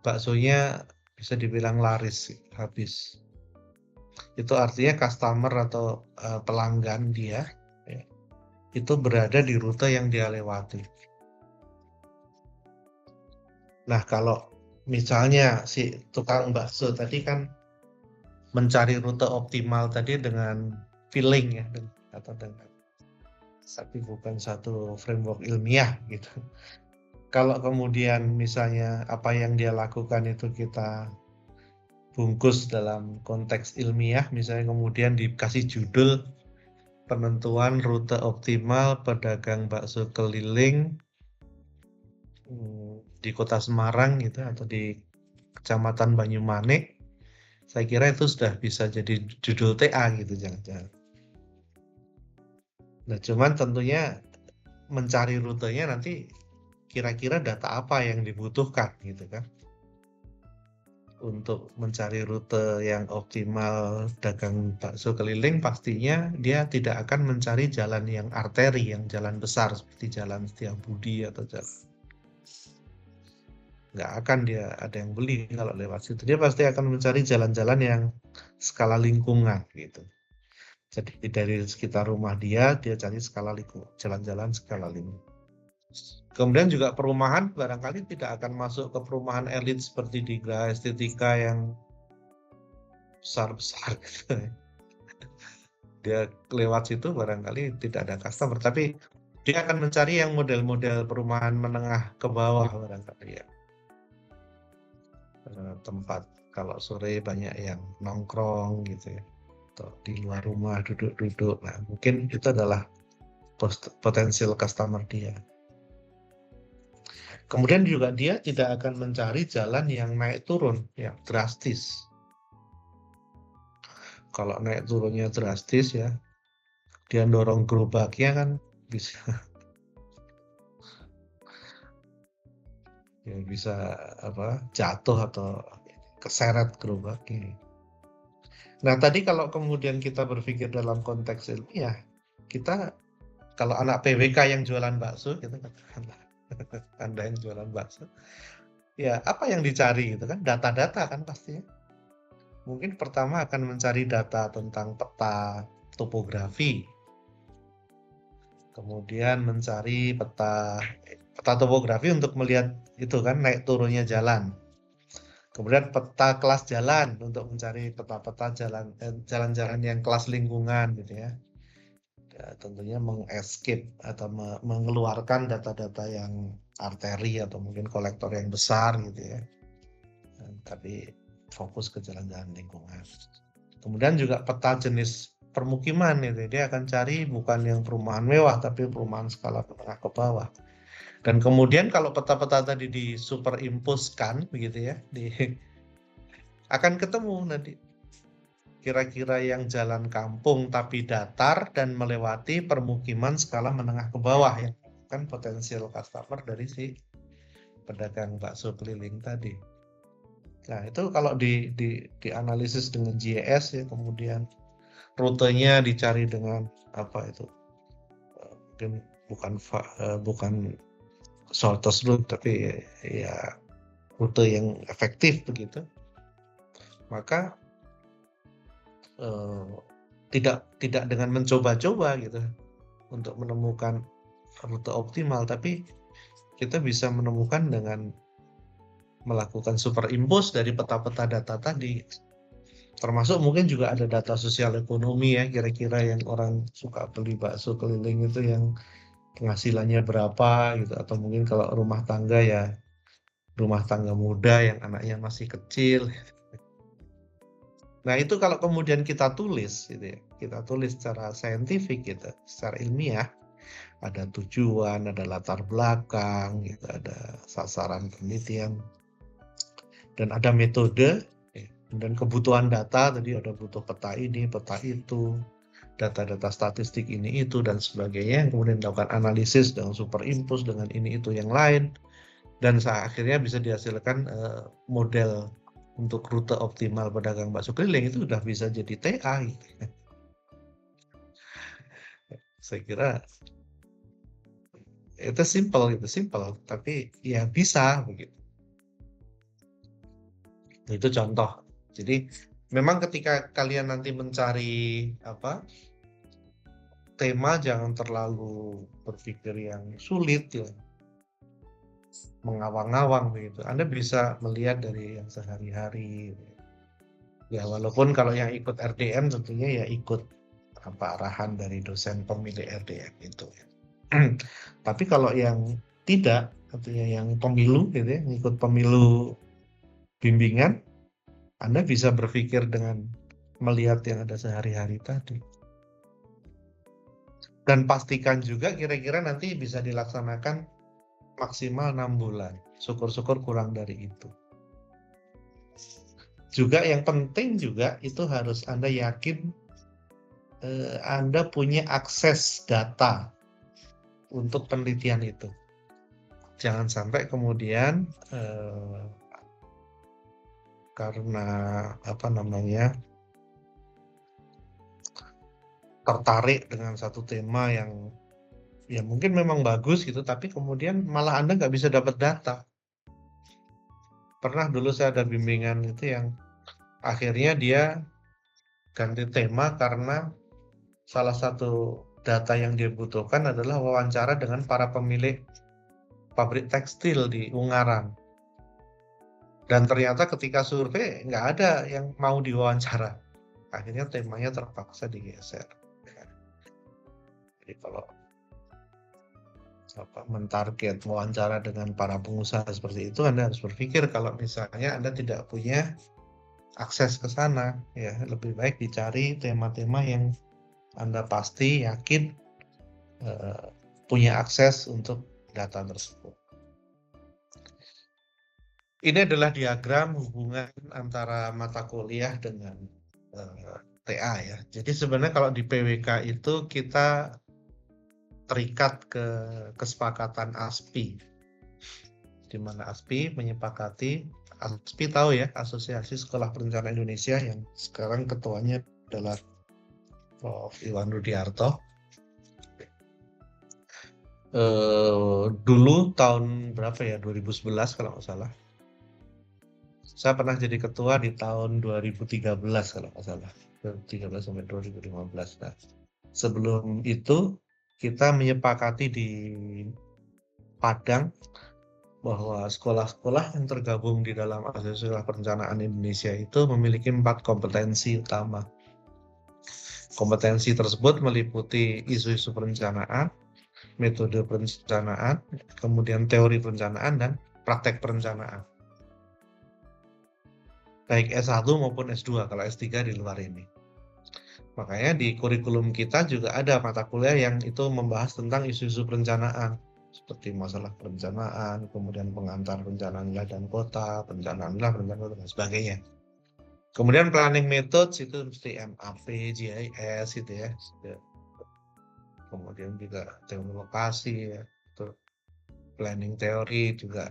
[SPEAKER 1] baksonya bisa dibilang laris, habis. Itu artinya customer atau pelanggan dia ya, itu berada di rute yang dia lewati. Nah, kalau misalnya si tukang bakso tadi kan mencari rute optimal tadi dengan feeling ya, atau dengan, tapi bukan satu framework ilmiah gitu. Kalau kemudian misalnya apa yang dia lakukan itu kita bungkus dalam konteks ilmiah, misalnya kemudian dikasih judul penentuan rute optimal pedagang bakso keliling di Kota Semarang gitu atau di Kecamatan Banyumanik, saya kira itu sudah bisa jadi judul TA gitu jangan-jangan. Nah, cuman tentunya mencari rutenya nanti kira-kira data apa yang dibutuhkan gitu kan. Untuk mencari rute yang optimal dagang bakso keliling, pastinya dia tidak akan mencari jalan yang arteri, yang jalan besar seperti Jalan Setiabudi atau jalan. Nggak akan dia ada yang beli kalau lewat situ. Dia pasti akan mencari jalan-jalan yang skala lingkungan gitu. Jadi dari sekitar rumah dia cari skala lingkungan, jalan-jalan skala lingkungan. Kemudian juga perumahan barangkali tidak akan masuk ke perumahan elit seperti di Graha Estetika yang besar-besar gitu. Dia lewat situ barangkali tidak ada customer, tapi dia akan mencari yang model-model perumahan menengah ke bawah barangkali ya. Tempat kalau sore banyak yang nongkrong gitu ya, atau di luar rumah duduk-duduk. Nah, mungkin itu adalah potensial customer dia. Kemudian juga dia tidak akan mencari jalan yang naik turun, yang drastis. Kalau naik turunnya drastis ya, dia dorong gerobaknya kan bisa ya bisa jatuh atau keseret gerobaknya. Nah, tadi kalau kemudian kita berpikir dalam konteks ilmiah, kita kalau anak PWK yang jualan bakso, kita katakanlah Anda yang jualan bakso, ya apa yang dicari gitu kan? Data-data kan pastinya. Mungkin pertama akan mencari data tentang peta topografi, kemudian mencari peta topografi untuk melihat itu kan naik turunnya jalan. Kemudian peta kelas jalan untuk mencari peta-peta jalan-jalan yang kelas lingkungan gitu ya. Ya, tentunya mengescape atau mengeluarkan data-data yang arteri atau mungkin kolektor yang besar gitu ya. Tapi fokus ke jalan-jalan lingkungan. Kemudian juga peta jenis permukiman itu dia akan cari bukan yang perumahan mewah tapi perumahan skala menengah ke bawah. Dan kemudian kalau peta-peta tadi disuperimposkan begitu ya, akan ketemu nanti kira-kira yang jalan kampung tapi datar dan melewati permukiman skala menengah ke bawah yang kan potensial customer dari si pedagang bakso keliling tadi. Nah, itu kalau dianalisis dengan GIS ya, kemudian rutenya dicari dengan apa itu? Mungkin bukan shortest route tapi ya rute yang efektif begitu. Maka tidak dengan mencoba-coba gitu untuk menemukan rute optimal, tapi kita bisa menemukan dengan melakukan superimpose dari peta-peta data tadi. Termasuk mungkin juga ada data sosial ekonomi ya, kira-kira yang orang suka beli bakso keliling itu yang penghasilannya berapa gitu, atau mungkin kalau rumah tangga ya rumah tangga muda yang anaknya masih kecil. Nah, itu kalau kemudian kita tulis gitu ya, kita tulis secara saintifik gitu, secara ilmiah, ada tujuan, ada latar belakang gitu, ada sasaran penelitian, dan ada metode ya, dan kebutuhan data tadi ada butuh peta ini, peta itu, data-data statistik ini itu dan sebagainya, kemudian dilakukan analisis dengan superimpose dengan ini itu yang lain, dan akhirnya bisa dihasilkan model untuk rute optimal pedagang bakso keliling. Itu udah bisa jadi TA gitu. Saya kira itu simple, tapi ya bisa begitu. Itu contoh. Jadi memang ketika kalian nanti mencari tema, jangan terlalu berpikir yang sulit ya, mengawang-awang begitu. Anda bisa melihat dari yang sehari-hari. Ya walaupun kalau yang ikut RDM tentunya ya ikut arahan dari dosen pemilih RDM itu. Tapi kalau yang tidak, artinya yang pemilu gitu ya, ikut pemilu bimbingan, Anda bisa berpikir dengan melihat yang ada sehari-hari tadi. Dan pastikan juga kira-kira nanti bisa dilaksanakan maksimal 6 bulan. Syukur-syukur kurang dari itu. Juga yang penting juga itu harus Anda yakin Anda punya akses data untuk penelitian itu. Jangan sampai kemudian karena tertarik dengan satu tema yang ya mungkin memang bagus gitu, tapi kemudian malah Anda nggak bisa dapat data. Pernah dulu saya ada bimbingan itu yang akhirnya dia ganti tema karena salah satu data yang dia butuhkan adalah wawancara dengan para pemilik pabrik tekstil di Ungaran. Dan ternyata ketika survei nggak ada yang mau diwawancara. Akhirnya temanya terpaksa digeser. Jadi kalau mentarget wawancara dengan para pengusaha seperti itu, Anda harus berpikir kalau misalnya Anda tidak punya akses ke sana, ya lebih baik dicari tema-tema yang Anda pasti yakin punya akses untuk data tersebut. Ini adalah diagram hubungan antara mata kuliah dengan TA ya. Jadi sebenarnya kalau di PWK itu kita terikat ke kesepakatan ASPI, di mana ASPI menyepakati, ASPI tahu ya, Asosiasi Sekolah Perencanaan Indonesia, yang sekarang ketuanya adalah Prof. Iwan Rudiarto. Dulu tahun berapa ya, 2011 kalau nggak salah. Saya pernah jadi ketua di tahun 2013 kalau nggak salah, 2013 sampai 2015. Nah, sebelum itu kita menyepakati di Padang bahwa sekolah-sekolah yang tergabung di dalam Asosiasi Sekolah Perencanaan Indonesia itu memiliki 4 kompetensi utama. Kompetensi tersebut meliputi isu-isu perencanaan, metode perencanaan, kemudian teori perencanaan, dan praktek perencanaan. Baik S1 maupun S2, kalau S3 di luar ini. Makanya di kurikulum kita juga ada mata kuliah yang itu membahas tentang isu-isu perencanaan. seperti masalah perencanaan, kemudian pengantar perencanaan wilayah dan kota, perencanaan wilayah, perencanaan kota, dan sebagainya. Kemudian planning methods itu mesti MAP, GIS gitu ya. Kemudian juga teori lokasi ya, itu planning teori juga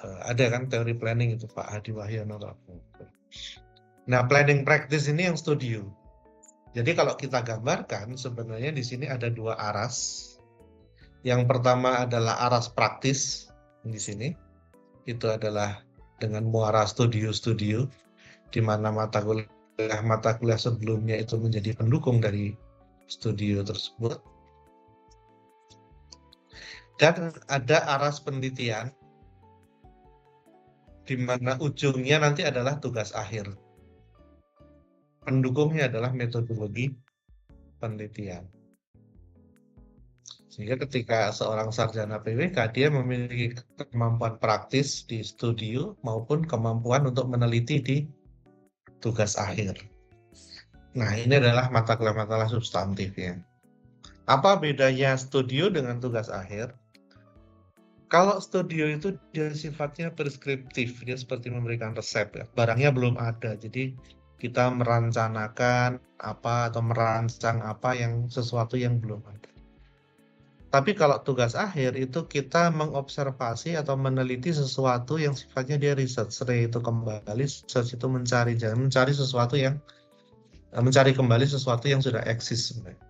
[SPEAKER 1] ada kan teori planning itu Pak Hadi Wahyono. Nah, planning practice ini yang studio. Jadi kalau kita gambarkan sebenarnya di sini ada dua aras. Yang pertama adalah aras praktis di sini. Itu adalah dengan muara studio-studio di mana mata kuliah sebelumnya itu menjadi pendukung dari studio tersebut. Dan ada aras penelitian di mana ujungnya nanti adalah tugas akhir. Pendukungnya adalah metodologi penelitian. Sehingga ketika seorang sarjana PWK, dia memiliki kemampuan praktis di studio maupun kemampuan untuk meneliti di tugas akhir. Nah, ini adalah mata kuliah substantifnya. Apa bedanya studio dengan tugas akhir? Kalau studio itu dia sifatnya preskriptif, dia seperti memberikan resep ya. Barangnya belum ada, jadi kita merancangkan apa atau merancang apa yang sesuatu yang belum ada. Tapi kalau tugas akhir itu kita mengobservasi atau meneliti sesuatu yang sifatnya dia research, itu kembali research itu mencari sesuatu yang mencari kembali sesuatu yang sudah eksis sebenarnya.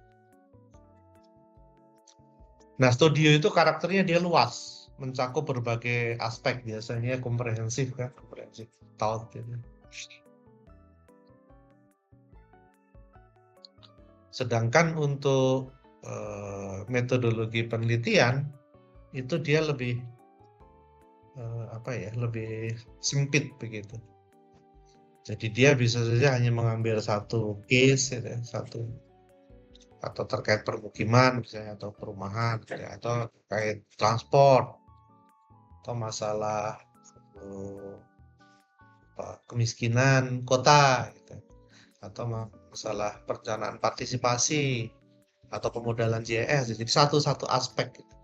[SPEAKER 1] Nah, studio itu karakternya dia luas, mencakup berbagai aspek, biasanya komprehensif kan, komprehensif thought gitu. Sedangkan untuk metodologi penelitian itu dia lebih lebih sempit begitu. Jadi dia bisa saja hanya mengambil satu case ya, satu atau terkait permukiman misalnya atau perumahan ya, atau terkait transport atau masalah kemiskinan kota gitu, atau masalah perencanaan partisipasi atau pemodalan GIS. Jadi satu aspek gitu.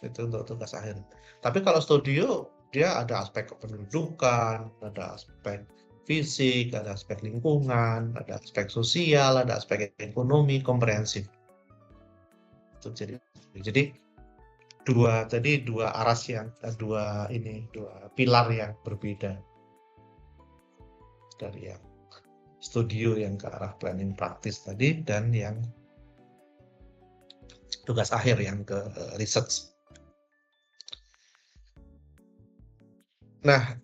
[SPEAKER 1] Itu untuk tugas akhir. Tapi kalau studio dia ada aspek kependudukan, ada aspek fisik, ada aspek lingkungan, ada aspek sosial, ada aspek ekonomi, komprehensif. Itu jadi dua aras yang dua pilar yang berbeda dari yang studio yang ke arah planning praktis tadi dan yang tugas akhir yang ke research. Nah,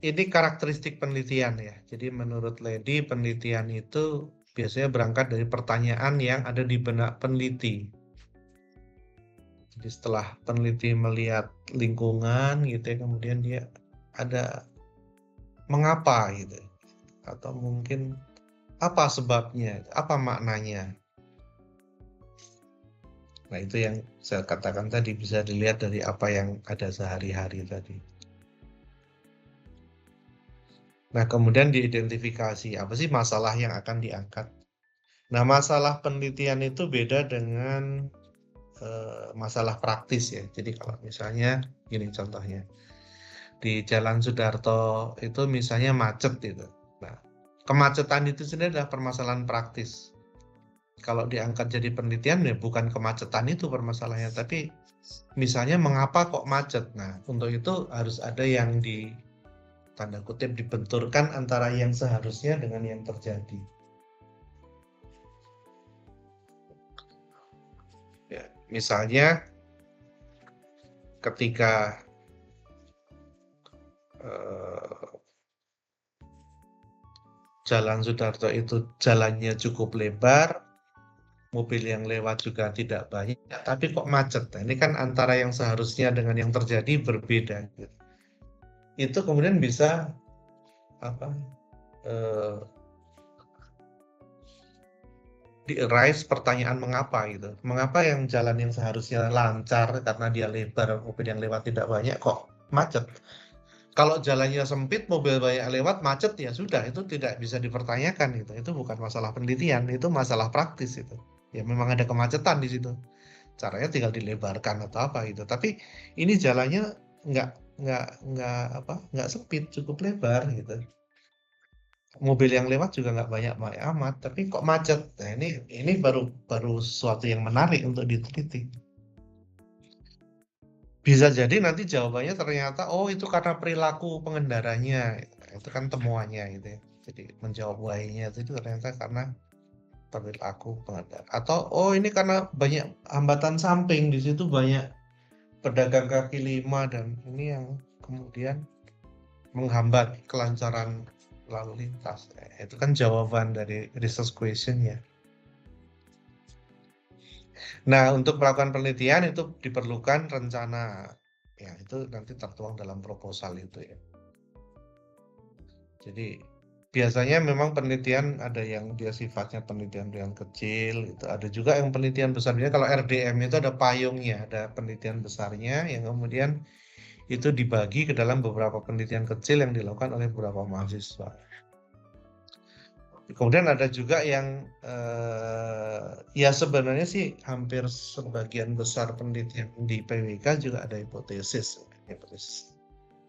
[SPEAKER 1] ini karakteristik penelitian ya. Jadi menurut Lady, penelitian itu biasanya berangkat dari pertanyaan yang ada di benak peneliti. Jadi setelah peneliti melihat lingkungan gitu ya, kemudian dia ada mengapa gitu, atau mungkin apa sebabnya, apa maknanya. Nah, itu yang saya katakan tadi, bisa dilihat dari apa yang ada sehari-hari tadi. Nah, kemudian diidentifikasi apa sih masalah yang akan diangkat. Nah, masalah penelitian itu beda dengan masalah praktis ya. Jadi kalau misalnya gini contohnya, di Jalan Sudarto itu misalnya macet gitu. Nah, kemacetan itu sendiri adalah permasalahan praktis. Kalau diangkat jadi penelitian ya bukan kemacetan itu permasalahannya, tapi misalnya mengapa kok macet. Nah, untuk itu harus ada yang di tanda kutip dibenturkan antara yang seharusnya dengan yang terjadi. Ya, misalnya ketika Jalan Sudarto itu jalannya cukup lebar, mobil yang lewat juga tidak banyak, tapi kok macet. Nah, ini kan antara yang seharusnya dengan yang terjadi berbeda. Itu kemudian bisa di-arise pertanyaan mengapa gitu. Mengapa yang jalan yang seharusnya lancar karena dia lebar, mobil yang lewat tidak banyak kok macet? Kalau jalannya sempit, mobil banyak lewat, macet ya sudah, itu tidak bisa dipertanyakan gitu. Itu bukan masalah penelitian, itu masalah praktis itu. Ya memang ada kemacetan di situ. caranya tinggal dilebarkan atau apa gitu. Tapi ini jalannya nggak sempit, cukup lebar gitu. Mobil yang lewat juga nggak banyak amat, tapi kok macet. Nah ini baru sesuatu yang menarik untuk diteliti. Bisa jadi nanti jawabannya ternyata, oh itu karena perilaku pengendaranya. Itu kan temuannya gitu ya. Jadi menjawab why-nya itu ternyata karena perilaku pengendara. Atau oh ini karena banyak hambatan samping, di situ banyak pedagang kaki lima dan ini yang kemudian menghambat kelancaran lalu lintas. Itu kan jawaban dari research question ya. Nah, untuk melakukan penelitian itu diperlukan rencana. Ya, itu nanti tertuang dalam proposal itu ya. Jadi biasanya memang penelitian ada yang dia sifatnya penelitian yang kecil, itu ada juga yang penelitian besarnya. Kalau RDM itu ada payungnya, ada penelitian besarnya yang kemudian itu dibagi ke dalam beberapa penelitian kecil yang dilakukan oleh beberapa mahasiswa. Kemudian ada juga yang ya sebenarnya sih hampir sebagian besar penelitian di PWK juga ada hipotesis.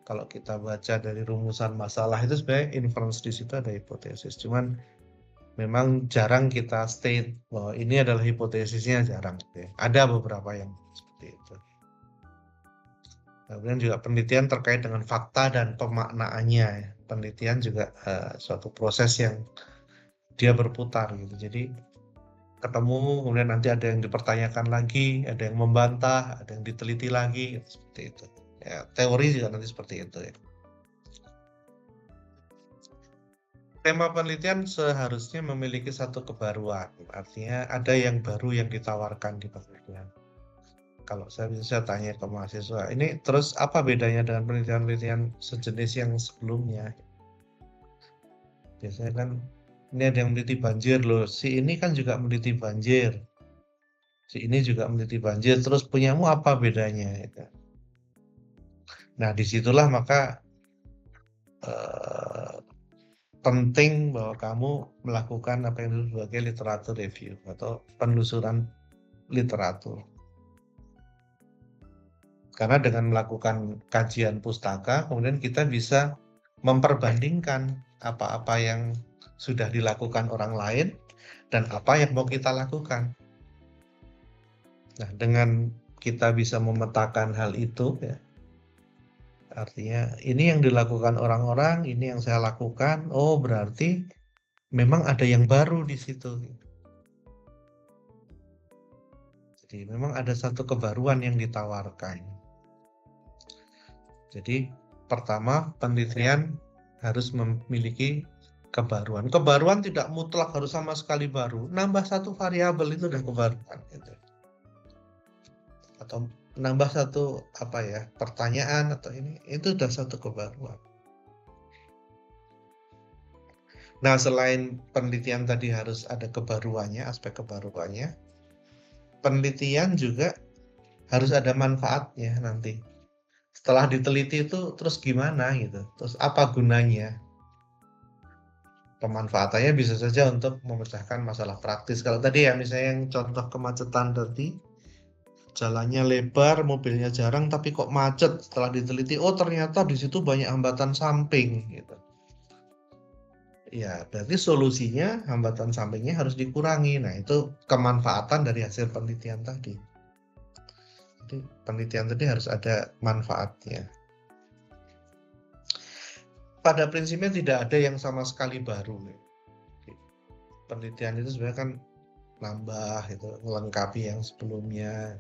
[SPEAKER 1] Kalau kita baca dari rumusan masalah itu sebenarnya inference di situ ada hipotesis. Cuman memang jarang kita state bahwa ini adalah hipotesisnya, jarang. Ada beberapa yang seperti itu. Kemudian juga penelitian terkait dengan fakta dan pemaknaannya. Penelitian juga suatu proses yang dia berputar gitu. Jadi ketemu, kemudian nanti ada yang dipertanyakan lagi, ada yang membantah, ada yang diteliti lagi, seperti itu. Ya, teori juga nanti seperti itu ya. Tema penelitian seharusnya memiliki satu kebaruan, artinya ada yang baru yang ditawarkan di penelitian. Kalau saya bisa tanya ke mahasiswa, ini terus apa bedanya dengan penelitian-penelitian sejenis yang sebelumnya? Biasanya kan ini ada yang meneliti banjir loh, si ini kan juga meneliti banjir, si ini juga meneliti banjir, terus punyamu apa bedanya? Nah disitulah maka penting bahwa kamu melakukan apa yang disebut sebagai literatur review atau penelusuran literatur. Karena dengan melakukan kajian pustaka, kemudian kita bisa memperbandingkan apa-apa yang sudah dilakukan orang lain dan apa yang mau kita lakukan. Nah, dengan kita bisa memetakan hal itu, ya, artinya ini yang dilakukan orang-orang, ini yang saya lakukan, oh berarti memang ada yang baru di situ. Jadi memang ada satu kebaruan yang ditawarkan. Jadi pertama penelitian harus memiliki kebaruan. Kebaruan tidak mutlak harus sama sekali baru. Nambah satu variabel itu udah kebaruan. Gitu. Atau nambah satu pertanyaan atau ini itu udah satu kebaruan. Nah selain penelitian tadi harus ada kebaruannya, aspek kebaruannya, penelitian juga harus ada manfaatnya nanti. Setelah diteliti itu terus gimana gitu, terus apa gunanya? Pemanfaatannya bisa saja untuk memecahkan masalah praktis. Kalau tadi ya misalnya yang contoh kemacetan tadi, jalannya lebar, mobilnya jarang, tapi kok macet. Setelah diteliti, oh ternyata di situ banyak hambatan samping gitu. Ya, berarti solusinya hambatan sampingnya harus dikurangi. Nah, itu kemanfaatan dari hasil penelitian tadi. Jadi penelitian tadi harus ada manfaatnya. Pada prinsipnya tidak ada yang sama sekali baru. Penelitian itu sebenarnya kan nambah, itu melengkapi yang sebelumnya.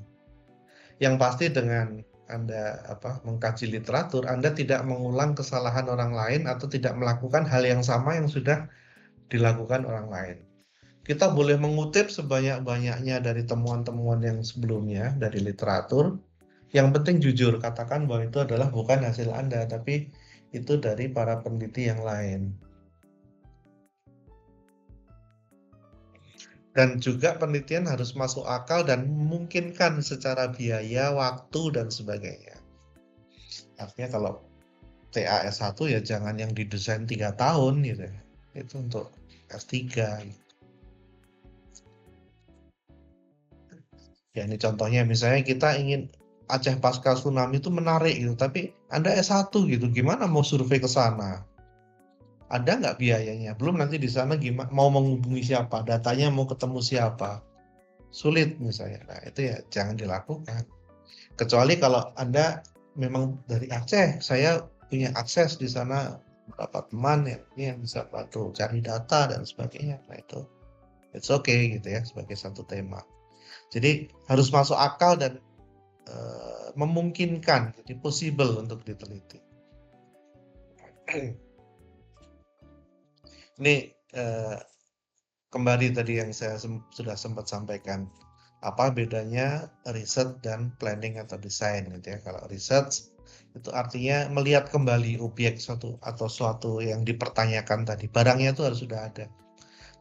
[SPEAKER 1] Yang pasti dengan Anda mengkaji literatur, Anda tidak mengulang kesalahan orang lain atau tidak melakukan hal yang sama yang sudah dilakukan orang lain. Kita boleh mengutip sebanyak-banyaknya dari temuan-temuan yang sebelumnya dari literatur. Yang penting jujur, katakan bahwa itu adalah bukan hasil Anda, tapi itu dari para peneliti yang lain. Dan juga penelitian harus masuk akal dan memungkinkan secara biaya, waktu, dan sebagainya. Artinya kalau TAS1 ya jangan yang didesain 3 tahun gitu. Itu untuk S3. Ya ini contohnya misalnya kita ingin Aceh pasca tsunami itu menarik gitu, tapi Anda S1 gitu, gimana mau survei ke sana? Ada nggak biayanya? Belum nanti di sana gimana mau menghubungi siapa? Datanya mau ketemu siapa? Sulit misalnya. Nah, itu ya jangan dilakukan. Kecuali kalau Anda memang dari Aceh, saya punya akses di sana beberapa teman yang bisa bantu cari data dan sebagainya. Nah, itu it's okay gitu ya sebagai satu tema. Jadi harus masuk akal dan memungkinkan, jadi possible untuk diteliti. Ini kembali tadi yang saya sudah sempat sampaikan, apa bedanya riset dan planning atau desain gitu ya. Kalau riset itu artinya melihat kembali objek suatu yang dipertanyakan tadi, barangnya itu harus sudah ada.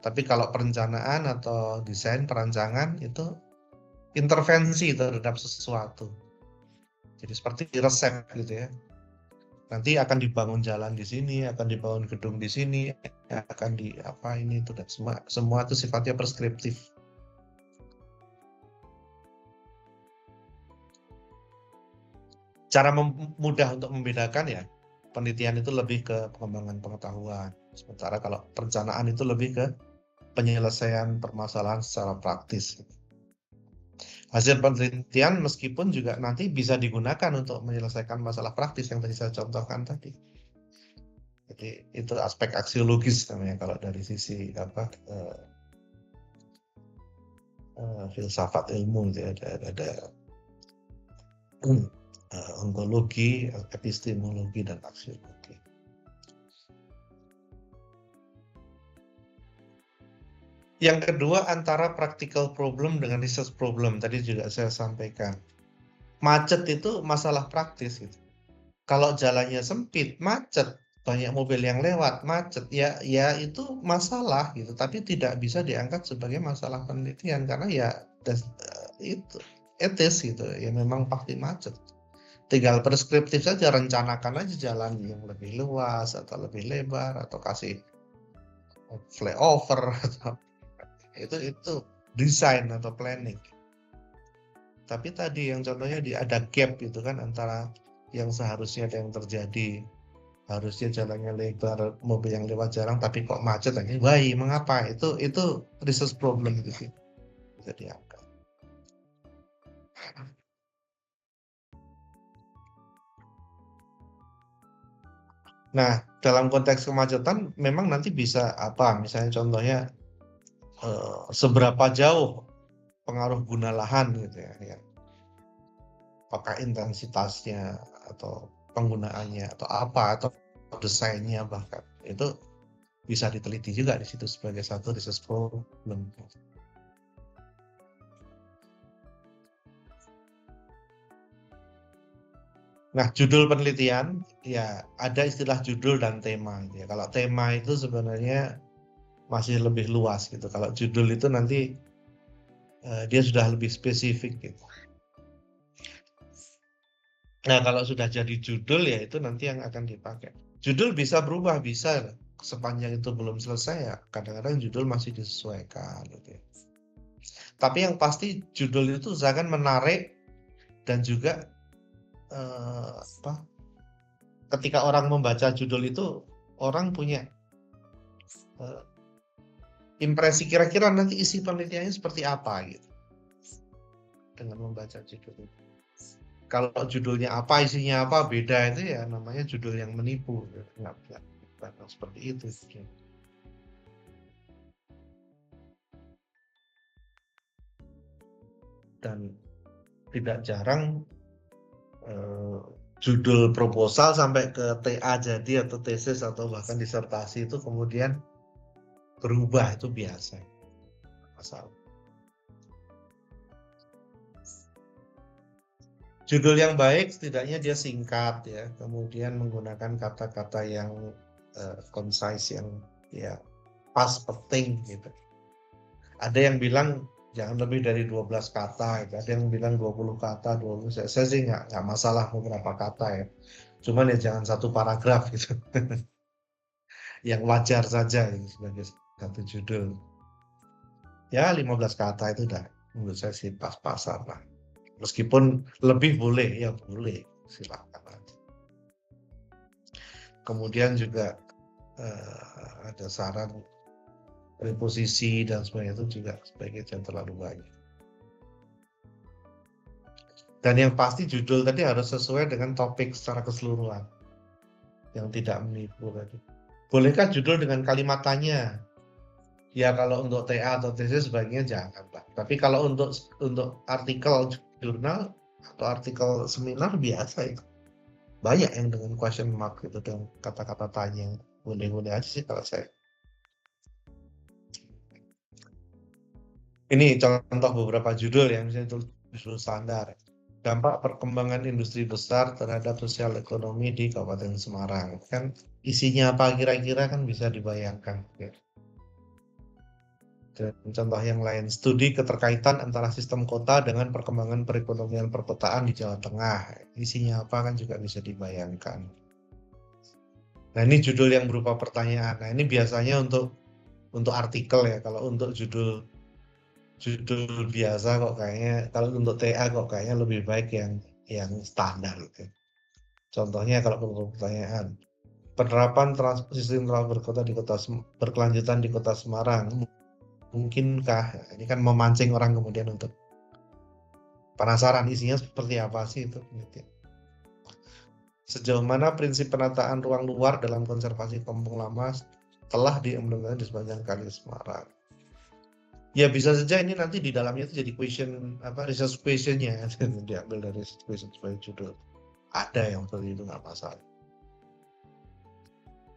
[SPEAKER 1] Tapi kalau perencanaan atau desain perancangan itu intervensi terhadap sesuatu. Jadi seperti resep gitu ya. Nanti akan dibangun jalan di sini, akan dibangun gedung di sini, akan di apa ini itu dan semua itu sifatnya preskriptif. Cara mudah untuk membedakan ya, penelitian itu lebih ke pengembangan pengetahuan. Sementara kalau perencanaan itu lebih ke penyelesaian permasalahan secara praktis. Hasil penelitian meskipun juga nanti bisa digunakan untuk menyelesaikan masalah praktis yang tadi saya contohkan tadi. Jadi itu aspek aksiologis namanya kalau dari sisi filsafat ilmu gitu ya, ada ontologi, epistemologi dan aksiologi. Yang kedua antara practical problem dengan research problem tadi juga saya sampaikan. Macet itu masalah praktis gitu. Kalau jalannya sempit, macet, banyak mobil yang lewat, macet, ya itu masalah gitu, tapi tidak bisa diangkat sebagai masalah penelitian karena ya itu etis gitu, ya memang pasti macet. Tinggal preskriptif saja, rencanakan aja jalan yang lebih luas atau lebih lebar atau kasih flyover atau itu desain atau planning. Tapi tadi yang contohnya ada gap gitu kan antara yang seharusnya ada yang terjadi, harusnya jalannya lebar, mobil yang lewat jarang, tapi kok macet aja. Wah, mengapa? Itu research problem gitu. Bisa diangkat. Nah, dalam konteks kemacetan memang nanti bisa apa? Misalnya contohnya seberapa jauh pengaruh guna lahan gitu ya. Apakah intensitasnya atau penggunaannya atau apa atau desainnya bahkan itu bisa diteliti juga di situ sebagai satu research problem. Nah, judul penelitian ya ada istilah judul dan tema ya. Kalau tema itu sebenarnya masih lebih luas gitu. Kalau judul itu nanti dia sudah lebih spesifik gitu. Nah, kalau sudah jadi judul ya itu nanti yang akan dipakai. Judul bisa berubah, bisa sepanjang itu belum selesai ya. Kadang-kadang judul masih disesuaikan gitu ya. Tapi yang pasti judul itu usahakan menarik dan juga ketika orang membaca judul itu orang punya impresi kira-kira nanti isi penelitiannya seperti apa gitu dengan membaca judul itu. Kalau judulnya apa isinya apa beda itu ya namanya judul yang menipu, nggak seperti itu. Dan tidak jarang judul proposal sampai ke TA jadi atau tesis atau bahkan disertasi itu kemudian berubah, itu biasa masalah. Judul yang baik setidaknya dia singkat ya, kemudian menggunakan kata-kata yang concise, yang ya pas, penting gitu. Ada yang bilang jangan lebih dari 12 kata gitu. Ada yang bilang 20 kata, 20. Saya sih nggak masalah beberapa kata ya. Cuman ya jangan satu paragraf gitu. Yang wajar saja gitu, sebagai satu judul. Ya 15 kata itu udah menurut saya sih pas-pasan lah. Meskipun lebih boleh, ya boleh, silakan aja. Kemudian juga ada saran reposisi dan sebagainya itu juga sebaiknya jangan terlalu banyak. Dan yang pasti judul tadi harus sesuai dengan topik secara keseluruhan, yang tidak menipu tadi. Bolehkah judul dengan kalimat tanya? Ya kalau untuk TA atau tesis sebaiknya jangan lah. Tapi kalau untuk artikel jurnal atau artikel seminar biasa itu banyak yang dengan question mark itu dengan kata-kata tanya. Boleh-boleh aja sih kalau saya. Ini contoh beberapa judul yang misalnya judul standar. Dampak perkembangan industri besar terhadap sosial ekonomi di Kabupaten Semarang. Kan isinya apa kira-kira kan bisa dibayangkan. Ya. Dan contoh yang lain, studi keterkaitan antara sistem kota dengan perkembangan perekonomian perkotaan di Jawa Tengah. Isinya apa kan juga bisa dibayangkan. Nah ini judul yang berupa pertanyaan. Nah ini biasanya untuk artikel ya. Kalau untuk judul biasa kok kayaknya, kalau untuk TA kok kayaknya lebih baik yang standar. Gitu. Contohnya kalau pertanyaan, penerapan sistem transport berkota di kota berkelanjutan di Kota Semarang. Mungkinkah, ini kan memancing orang kemudian untuk penasaran isinya seperti apa sih itu. Sejauh mana prinsip penataan ruang luar dalam konservasi kampung lama telah diimplementasikan di sepanjang kali Semarang. Ya bisa saja ini nanti di dalamnya itu jadi research questionnya diambil dari question sebagai judul. Ada yang seperti itu nggak masalah.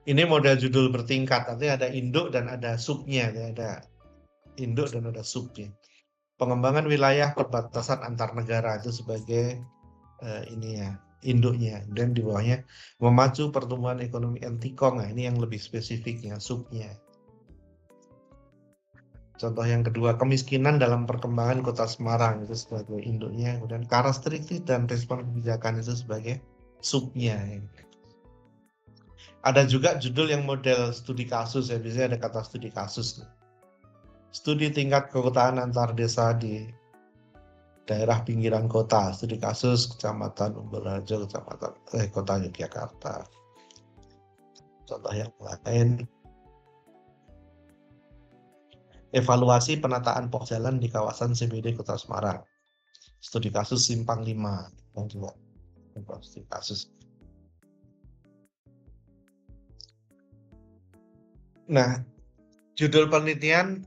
[SPEAKER 1] Ini model judul bertingkat, nanti ada induk dan ada subnya, ada induk dan ada subnya. Pengembangan wilayah perbatasan antar negara itu sebagai induknya, dan di bawahnya memacu pertumbuhan ekonomi antikong. Nah, ini yang lebih spesifiknya, subnya. Contoh yang kedua, kemiskinan dalam perkembangan Kota Semarang itu sebagai induknya, kemudian karakteristik dan respon kebijakan itu sebagai subnya. Ada juga judul yang model studi kasus ya, biasanya ada kata studi kasus. Studi tingkat kekotaan antar desa di daerah pinggiran kota, studi kasus Kecamatan Umbul-Harjo, Kota Yogyakarta. Contoh yang lain, evaluasi penataan pos jalan di kawasan CBD Kota Semarang. Studi kasus Simpang 5 dan juga studi kasus. Nah, judul penelitian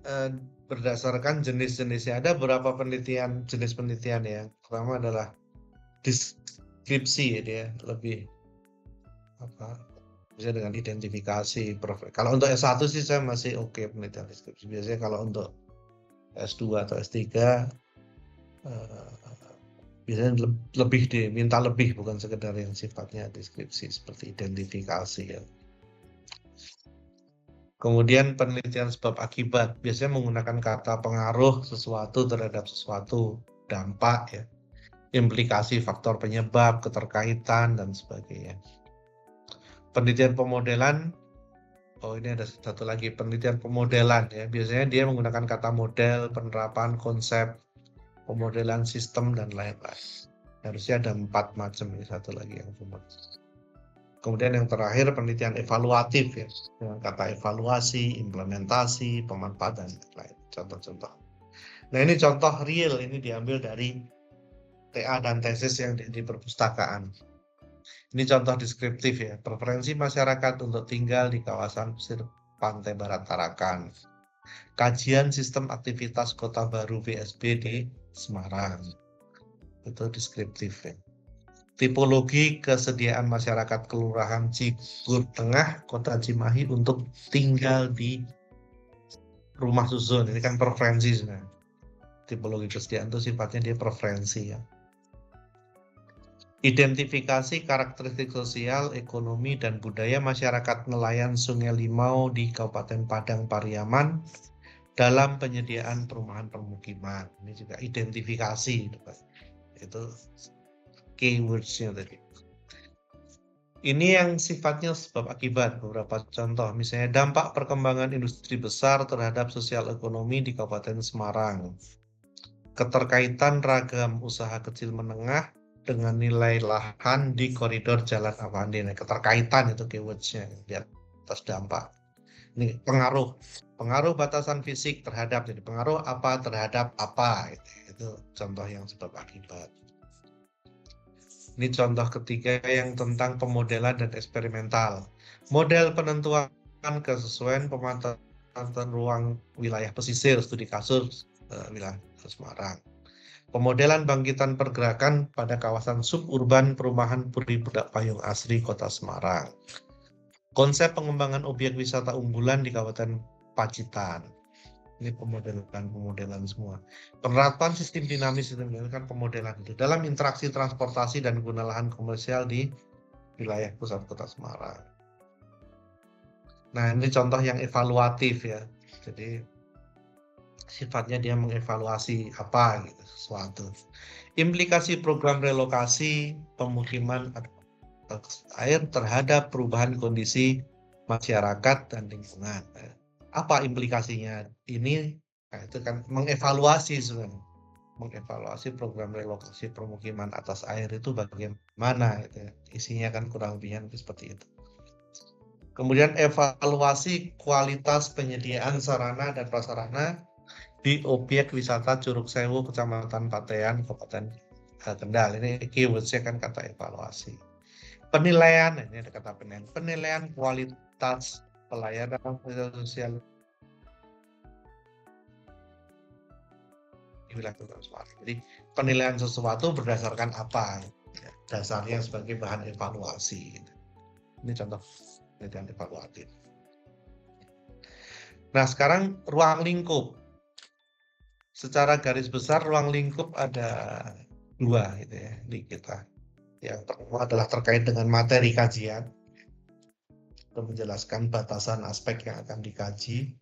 [SPEAKER 1] berdasarkan jenis-jenisnya. Ada beberapa jenis penelitian ya. Pertama adalah deskripsi ya, lebih bisa dengan identifikasi profil. Kalau untuk S1 sih saya masih oke penelitian deskripsi. Biasanya kalau untuk S2 atau S3 biasanya lebih diminta lebih, bukan sekedar yang sifatnya deskripsi seperti identifikasi ya. Kemudian penelitian sebab akibat, biasanya menggunakan kata pengaruh sesuatu terhadap sesuatu, dampak ya, implikasi faktor penyebab, keterkaitan dan sebagainya. Penelitian pemodelan, ini ada satu lagi, penelitian pemodelan ya, biasanya dia menggunakan kata model, penerapan konsep, pemodelan sistem dan lain-lain. Harusnya ada 4 macam, ini satu lagi yang cuma. Kemudian yang terakhir penelitian evaluatif ya, dengan kata evaluasi, implementasi, pemanfaatan dan lain. Contoh-contoh. Nah ini contoh real, ini diambil dari TA dan tesis yang di perpustakaan. Ini contoh deskriptif ya, preferensi masyarakat untuk tinggal di kawasan pesisir pantai Barat Tarakan. Kajian sistem aktivitas kota baru BSB di Semarang. Itu deskriptif ya. Tipologi kesediaan masyarakat Kelurahan Cigur Tengah, Kota Cimahi untuk tinggal di rumah susun. Ini kan preferensi sebenarnya. Tipologi kesediaan itu sifatnya dia preferensi ya. Identifikasi karakteristik sosial, ekonomi, dan budaya masyarakat nelayan Sungai Limau di Kabupaten Padang Pariaman dalam penyediaan perumahan permukiman. Ini juga identifikasi. Itu keywords-nya tadi. Ini yang sifatnya sebab akibat, beberapa contoh. Misalnya dampak perkembangan industri besar terhadap sosial ekonomi di Kabupaten Semarang. keterkaitan ragam usaha kecil menengah dengan nilai lahan di koridor jalan Avandi. Nah, keterkaitan itu keywords-nya di atas dampak. Ini pengaruh batasan fisik terhadap, jadi pengaruh apa terhadap apa, itu contoh yang sebab akibat. Ini contoh ketiga yang tentang pemodelan dan eksperimental. Model penentuan kesesuaian pemanfaatan ruang wilayah pesisir, studi kasus wilayah Semarang. Pemodelan bangkitan pergerakan pada kawasan suburban perumahan Puri Budak Payung Asri Kota Semarang. Konsep pengembangan objek wisata unggulan di Kabupaten Pacitan. Ini pemodelan semua. Penerapan sistem dinamis itu kan pemodelan itu dalam interaksi transportasi dan guna lahan komersial di wilayah pusat Kota Semarang. Nah, ini contoh yang evaluatif ya. Jadi sifatnya dia mengevaluasi apa gitu sesuatu. Implikasi program relokasi pemukiman air terhadap perubahan kondisi masyarakat dan lingkungan. Apa implikasinya? Ini nah itu kan mengevaluasi sebenarnya. Mengevaluasi program relokasi permukiman atas air itu bagaimana gitu ya. Isinya kan kurang lebih seperti itu. Kemudian evaluasi kualitas penyediaan sarana dan prasarana di objek wisata Curug Sewu, Kecamatan Patean, Kabupaten Kendal. Ini keyword-nya kan kata evaluasi. Penilaian, ini ada kata penilaian kualitas pelayanan sosial di wilayah Kota Semarang. Jadi penilaian sesuatu berdasarkan apa? Dasarnya sebagai bahan evaluasi. Ini contoh penelitian evaluatif. Nah, sekarang ruang lingkup. Secara garis besar ruang lingkup ada 2 gitu ya di kita. Yang pertama adalah terkait dengan materi kajian, untuk menjelaskan batasan aspek yang akan dikaji.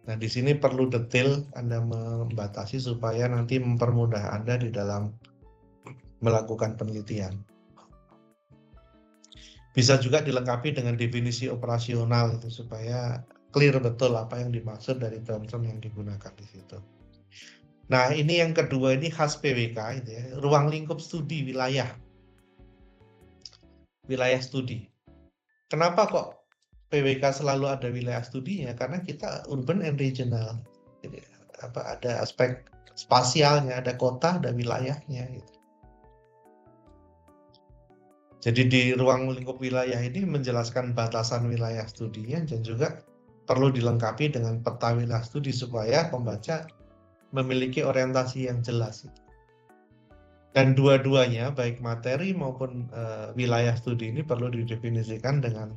[SPEAKER 1] Nah, di sini perlu detail Anda membatasi supaya nanti mempermudah Anda di dalam melakukan penelitian. Bisa juga dilengkapi dengan definisi operasional itu supaya clear betul apa yang dimaksud dari term-term yang digunakan di situ. Nah, ini yang kedua ini khas PWK itu ya, ruang lingkup studi wilayah. Wilayah studi. Kenapa kok PWK selalu ada wilayah studinya? Karena kita urban and regional. Jadi ada aspek spasialnya, ada kota, ada wilayahnya gitu. Jadi di ruang lingkup wilayah ini menjelaskan batasan wilayah studinya dan juga perlu dilengkapi dengan peta wilayah studi supaya pembaca memiliki orientasi yang jelas. Dan dua-duanya baik materi maupun wilayah studi ini perlu didefinisikan dengan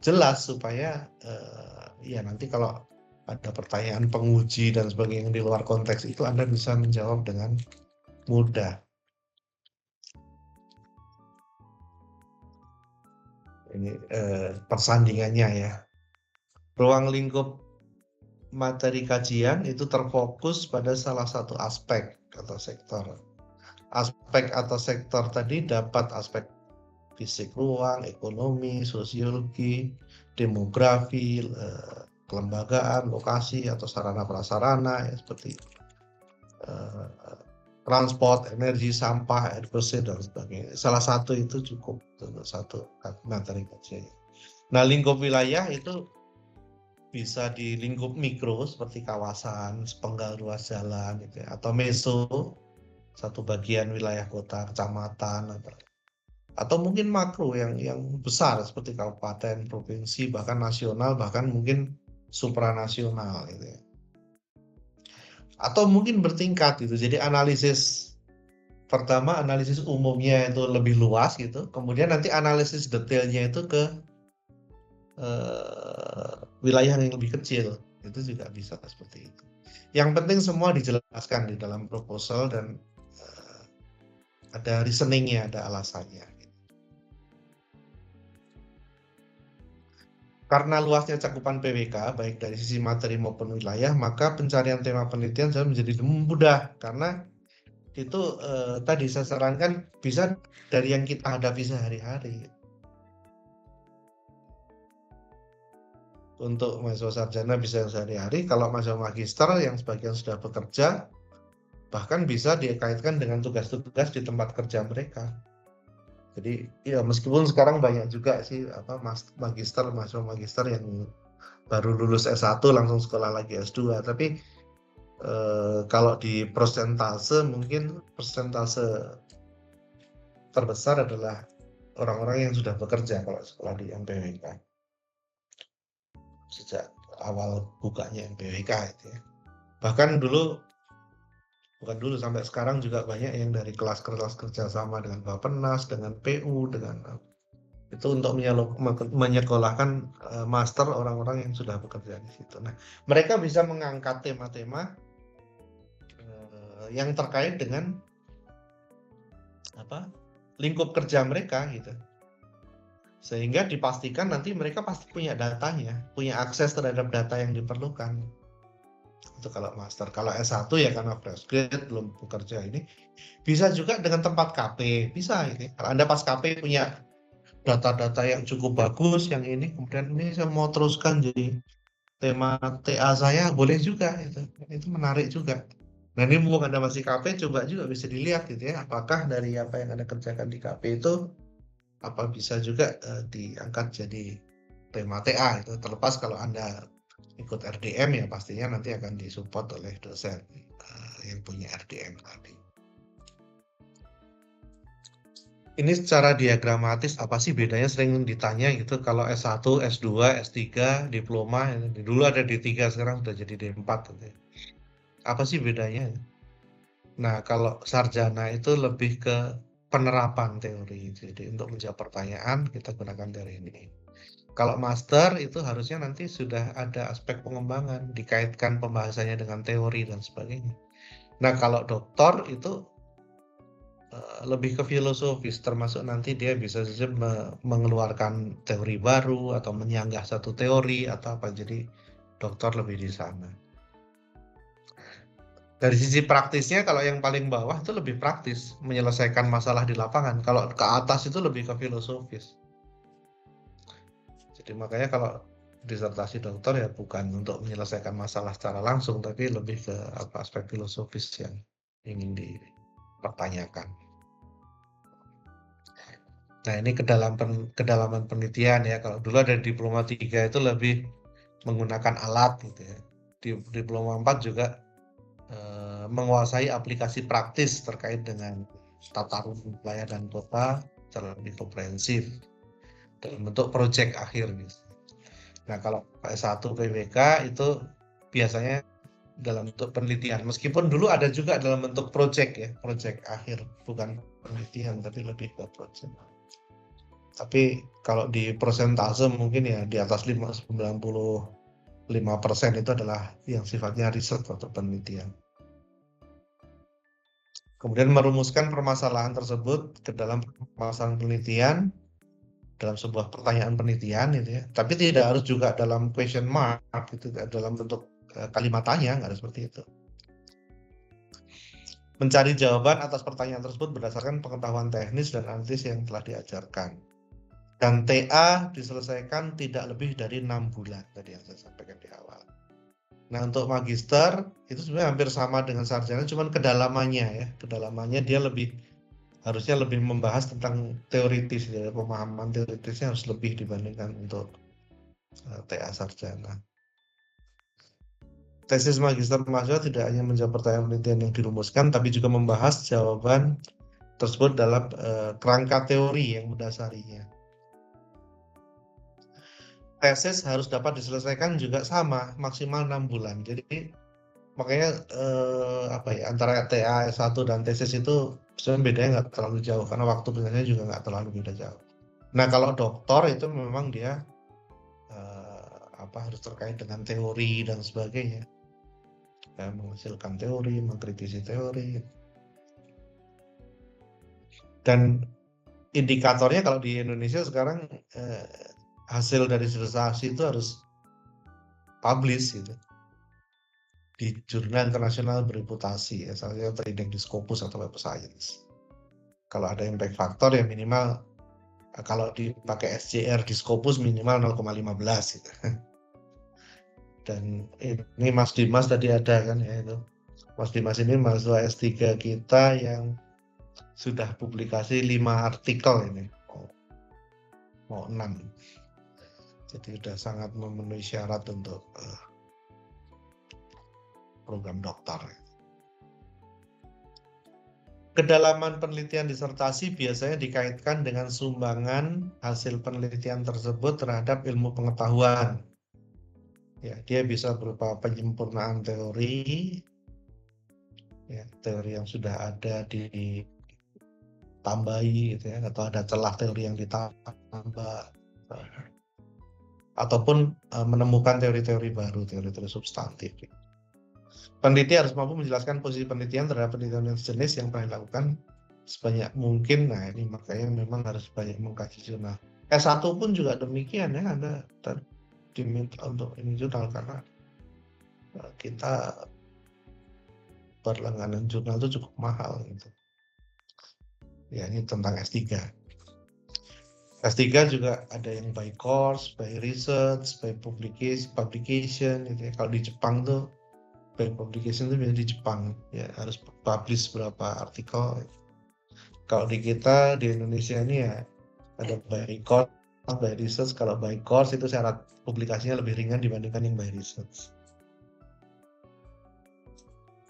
[SPEAKER 1] jelas supaya ya nanti kalau ada pertanyaan penguji dan sebagainya yang di luar konteks itu Anda bisa menjawab dengan mudah. Ini persandingannya ya. Ruang lingkup materi kajian itu terfokus pada salah satu aspek atau sektor. Aspek atau sektor tadi dapat aspek fisik ruang, ekonomi, sosiologi, demografi, kelembagaan, lokasi atau sarana prasarana ya, seperti transport, energi, sampah, air bersih dan sebagainya. Salah satu itu cukup untuk satu materi kajian. Nah, lingkup wilayah itu bisa di lingkup mikro seperti kawasan, sepenggal ruas jalan gitu ya, atau meso satu bagian wilayah kota, kecamatan atau mungkin makro yang besar seperti kabupaten, provinsi, bahkan nasional, bahkan mungkin supranasional gitu ya. Atau mungkin bertingkat gitu. Jadi analisis pertama analisis umumnya itu lebih luas gitu, kemudian nanti analisis detailnya itu ke wilayah yang lebih kecil, itu juga bisa seperti itu. Yang penting semua dijelaskan di dalam proposal dan ada reasoningnya, ada alasannya. Karena luasnya cakupan PWK, baik dari sisi materi maupun wilayah, maka pencarian tema penelitian saya menjadi mudah. Karena itu tadi saya sarankan bisa dari yang kita hadapi sehari-hari. untuk mahasiswa sarjana bisa sehari-hari. Kalau mahasiswa magister yang sebagian sudah bekerja, bahkan bisa dikaitkan dengan tugas-tugas di tempat kerja mereka. Jadi ya meskipun sekarang banyak juga sih mahasiswa magister yang baru lulus S1 langsung sekolah lagi S2, tapi kalau di persentase mungkin persentase terbesar adalah orang-orang yang sudah bekerja kalau sekolah di MPWK sejak awal bukanya MPWK itu ya. Bahkan bukan dulu sampai sekarang juga banyak yang dari kelas-kelas kerjasama dengan Bappenas, dengan PU, dengan itu untuk menyekolahkan master orang-orang yang sudah bekerja di situ. Nah, mereka bisa mengangkat tema-tema yang terkait dengan lingkup kerja mereka gitu. Sehingga dipastikan nanti mereka pasti punya datanya, punya akses terhadap data yang diperlukan. Itu kalau master. Kalau S1 ya karena fresh grade belum bekerja ini, bisa juga dengan tempat KP, bisa ini. Kalau Anda pas KP punya data-data yang cukup bagus, yang ini kemudian ini saya mau teruskan jadi tema TA saya, boleh juga itu menarik juga. Nah ini mumpung Anda masih KP, coba juga bisa dilihat gitu ya, apakah dari apa yang Anda kerjakan di KP itu apa bisa juga diangkat jadi tema TA itu. Terlepas kalau Anda ikut RDM ya pastinya nanti akan disupport oleh dosen yang punya RDM tadi. Ini secara diagramatis apa sih bedanya, sering ditanya gitu kalau S1, S2, S3, diploma, dulu ada D3 sekarang udah jadi D4 gitu ya. Apa sih bedanya? Nah, kalau sarjana itu lebih ke penerapan teori. Jadi untuk menjawab pertanyaan kita gunakan teori ini. Kalau master itu harusnya nanti sudah ada aspek pengembangan, dikaitkan pembahasannya dengan teori dan sebagainya. Nah, kalau doktor itu lebih ke filosofis, termasuk nanti dia bisa saja mengeluarkan teori baru atau menyanggah satu teori atau apa. Jadi doktor lebih di sana. Dari sisi praktisnya, kalau yang paling bawah itu lebih praktis, menyelesaikan masalah di lapangan. Kalau ke atas itu lebih ke filosofis. Jadi makanya kalau disertasi dokter ya bukan untuk menyelesaikan masalah secara langsung, tapi lebih ke aspek filosofis yang ingin dipertanyakan. Nah ini kedalaman penelitian ya. Kalau dulu ada diploma 3 itu lebih menggunakan alat gitu ya. Di diploma 4 juga menguasai aplikasi praktis terkait dengan tata ruang pelayanan kota secara lebih komprehensif dalam bentuk proyek akhir gitu. Nah kalau S1 PWK itu biasanya dalam bentuk penelitian, meskipun dulu ada juga dalam bentuk proyek ya, proyek akhir, bukan penelitian tapi lebih ke proyek. Tapi kalau di persentase mungkin ya di atas 95% itu adalah yang sifatnya riset atau penelitian. Kemudian merumuskan permasalahan tersebut ke dalam permasalahan penelitian, dalam sebuah pertanyaan penelitian gitu ya. Tapi tidak harus juga dalam question mark gitu, dalam bentuk kalimat tanya, nggak ada seperti itu. Mencari jawaban atas pertanyaan tersebut berdasarkan pengetahuan teknis dan analisis yang telah diajarkan. Dan TA diselesaikan tidak lebih dari 6 bulan tadi yang saya sampaikan di awal. Nah untuk magister itu sebenarnya hampir sama dengan sarjana, cuman kedalamannya dia harusnya lebih membahas tentang teoritis ya, pemahaman teoritisnya harus lebih dibandingkan untuk TA sarjana. Tesis magister mahasiswa tidak hanya menjawab pertanyaan penelitian yang dirumuskan, tapi juga membahas jawaban tersebut dalam kerangka teori yang mendasarinya. Tesis harus dapat diselesaikan juga sama, maksimal 6 bulan. Jadi makanya antara TA S1 dan tesis itu sebenarnya bedanya nggak terlalu jauh karena waktu penyelesaiannya juga nggak terlalu beda jauh. Nah kalau doktor itu memang dia harus terkait dengan teori dan sebagainya, menghasilkan teori, mengkritisi teori, dan indikatornya kalau di Indonesia sekarang hasil dari disertasi itu harus publish gitu di jurnal internasional bereputasi ya, salah satu terindeks di Scopus atau Web of Science. Kalau ada impact factor ya minimal, kalau dipakai SJR di Scopus minimal 0,15 gitu. Dan ini Mas Dimas tadi ada kan ya itu. Mas Dimas ini mahasiswa S3 kita yang sudah publikasi 5 artikel ini. Mau 6. Jadi sudah sangat memenuhi syarat untuk program doktor. Kedalaman penelitian disertasi biasanya dikaitkan dengan sumbangan hasil penelitian tersebut terhadap ilmu pengetahuan. Ya, dia bisa berupa penyempurnaan teori, ya, teori yang sudah ada ditambahi, gitu ya, atau ada celah teori yang ditambah, ataupun menemukan teori-teori baru, teori-teori substantif. Peneliti harus mampu menjelaskan posisi penelitian terhadap penelitian sejenis yang pernah dilakukan sebanyak mungkin. Nah, ini makanya memang harus banyak mengkaji jurnal. S1 pun juga demikian ya, Anda diminta untuk ini jurnal karena kita berlangganan jurnal itu cukup mahal gitu. Ya, ini tentang S3. S3 juga ada yang by course, by research, by publication gitu ya. Kalau di Jepang tuh by publication itu biasanya di Jepang ya, harus publish berapa artikel. Kalau di kita di Indonesia ini ya ada by course, by research. Kalau by course itu syarat publikasinya lebih ringan dibandingkan yang by research.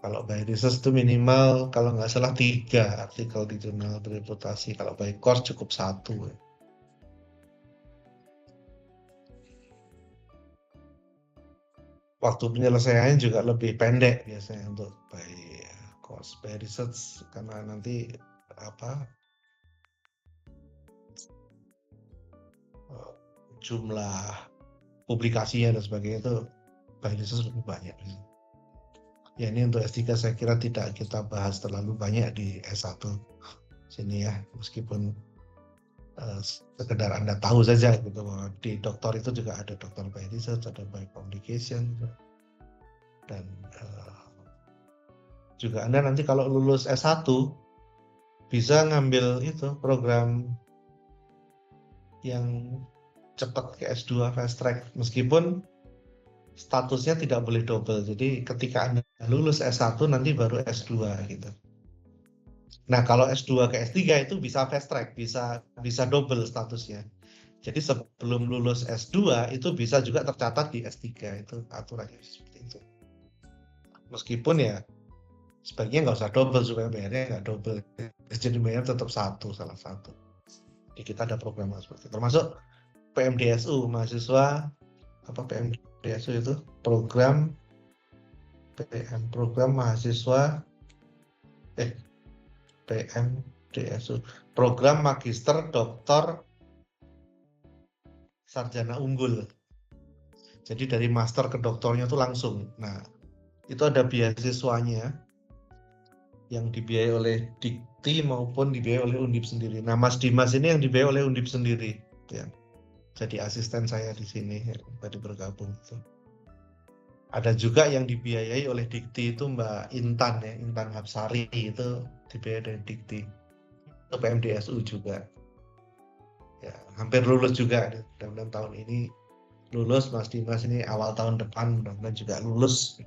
[SPEAKER 1] Kalau by research itu minimal kalau nggak salah 3 artikel di jurnal bereputasi. Kalau by course cukup 1. Waktu penyelesaiannya juga lebih pendek biasanya untuk by course, by research, karena nanti jumlah publikasinya dan sebagainya itu by research lebih banyak. Ya, ini untuk S3 saya kira tidak kita bahas terlalu banyak di S1 sini ya, meskipun sekedar Anda tahu saja gitu bahwa di doktor itu juga ada doktor by research, ada by publication, dan juga Anda nanti kalau lulus S1 bisa ngambil itu program yang cepat ke S2 fast track, meskipun statusnya tidak boleh double. Jadi ketika Anda lulus S1 nanti baru S2 gitu. Nah, kalau S2 ke S3 itu bisa fast track, bisa double statusnya. Jadi sebelum lulus S2 itu bisa juga tercatat di S3, itu aturannya seperti itu. Meskipun ya sebaiknya nggak usah double supaya bayarnya nggak double. Jadi bayar tetap salah satu. Di kita ada program seperti itu. Termasuk PMDSU, mahasiswa PMDSU itu program mahasiswa PMDSU, program magister doktor sarjana unggul. Jadi dari master ke doktornya itu langsung. Nah, itu ada beasiswanya yang dibiayai oleh Dikti maupun dibiayai oleh Undip sendiri. Nah, Mas Dimas ini yang dibiayai oleh Undip sendiri, ya. Jadi asisten saya di sini tadi bergabung. Ada juga yang dibiayai oleh Dikti itu Mbak Intan ya, Intan Hapsari itu dibiayai dari Dikti. Itu PMDSU juga. Ya, hampir lulus juga. Mudah-mudahan tahun ini lulus. Mas Dimas ini awal tahun depan mudah-mudahan juga lulus.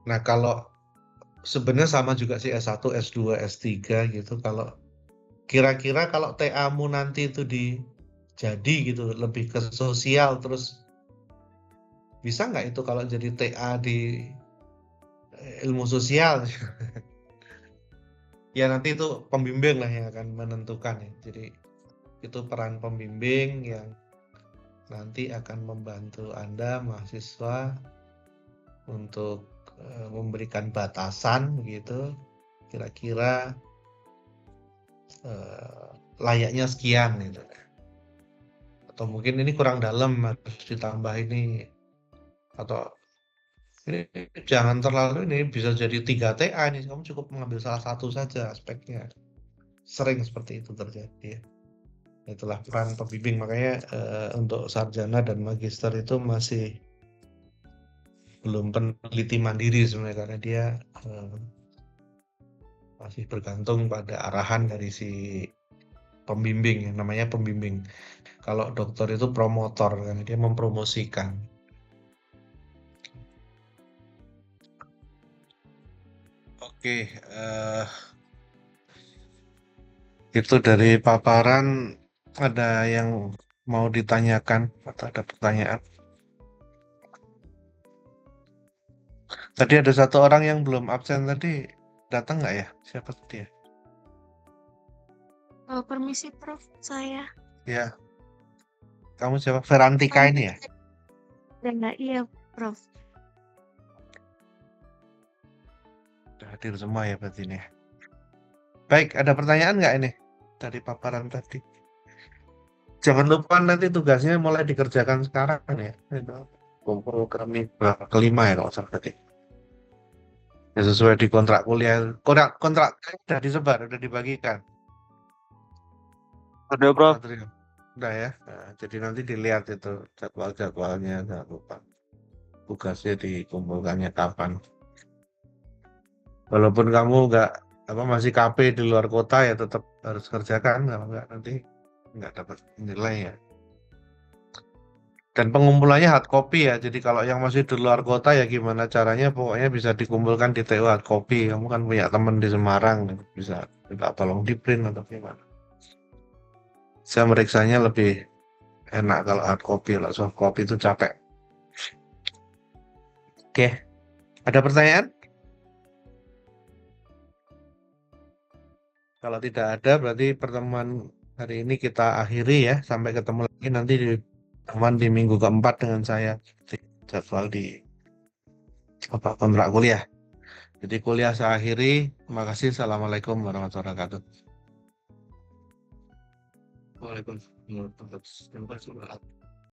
[SPEAKER 1] Nah, kalau sebenarnya sama juga sih S1, S2, S3 gitu. Kalau kira-kira kalau TA-mu nanti itu jadi gitu, lebih ke sosial, terus bisa nggak itu kalau jadi TA di ilmu sosial? Ya nanti itu pembimbing lah yang akan menentukan ya. Jadi itu peran pembimbing yang nanti akan membantu Anda mahasiswa untuk memberikan batasan gitu, kira-kira layaknya sekian gitu. Atau mungkin ini kurang dalam, harus ditambah ini, atau ini jangan terlalu, ini bisa jadi 3 TA ini, kamu cukup mengambil salah satu saja aspeknya. Sering seperti itu terjadi. Itulah peran pembimbing, makanya untuk sarjana dan magister itu masih belum peneliti mandiri sebenarnya, karena dia masih bergantung pada arahan dari si pembimbing, yang namanya pembimbing. Kalau dokter itu promotor, kan dia mempromosikan. Oke, itu dari paparan ada yang mau ditanyakan atau ada pertanyaan? Tadi ada satu orang yang belum absen tadi, datang nggak ya? Siapa tadi ya?
[SPEAKER 3] Permisi Prof, saya.
[SPEAKER 1] Ya, kamu siapa? Verantika ini ya?
[SPEAKER 3] Enggak, iya Prof.
[SPEAKER 1] Udah hadir semua ya berarti ini. Baik, ada pertanyaan nggak ini dari paparan tadi? Jangan lupa nanti tugasnya mulai dikerjakan sekarang ya. Itu kumpul kelima ya kalau salah tadi. Ya, sesuai di kontrak kuliah. Kontrak sudah disebar, sudah dibagikan.
[SPEAKER 2] Udah, Prof.
[SPEAKER 1] Material. Udah ya. Nah, jadi nanti dilihat itu jadwal-jadwalnya, jangan lupa. Tugasnya dikumpulkannya kapan. Walaupun kamu nggak masih KP di luar kota ya tetap harus kerjakan, kalau nggak nanti nggak dapat nilai ya. Dan pengumpulannya hard copy ya. Jadi kalau yang masih di luar kota ya gimana caranya pokoknya bisa dikumpulkan di TU hard copy. Kamu kan punya teman di Semarang, bisa minta tolong di print atau gimana. Saya meriksanya lebih enak kalau hard copy, kalau soft copy itu capek. Oke, ada pertanyaan? Kalau tidak ada berarti pertemuan hari ini kita akhiri ya. Sampai ketemu lagi nanti di pertemuan di minggu keempat dengan saya. Jadwal di kontrak kuliah. Jadi kuliah saya akhiri. Terima kasih. Assalamualaikum warahmatullahi wabarakatuh. Waalaikumsalam warahmatullahi wabarakatuh.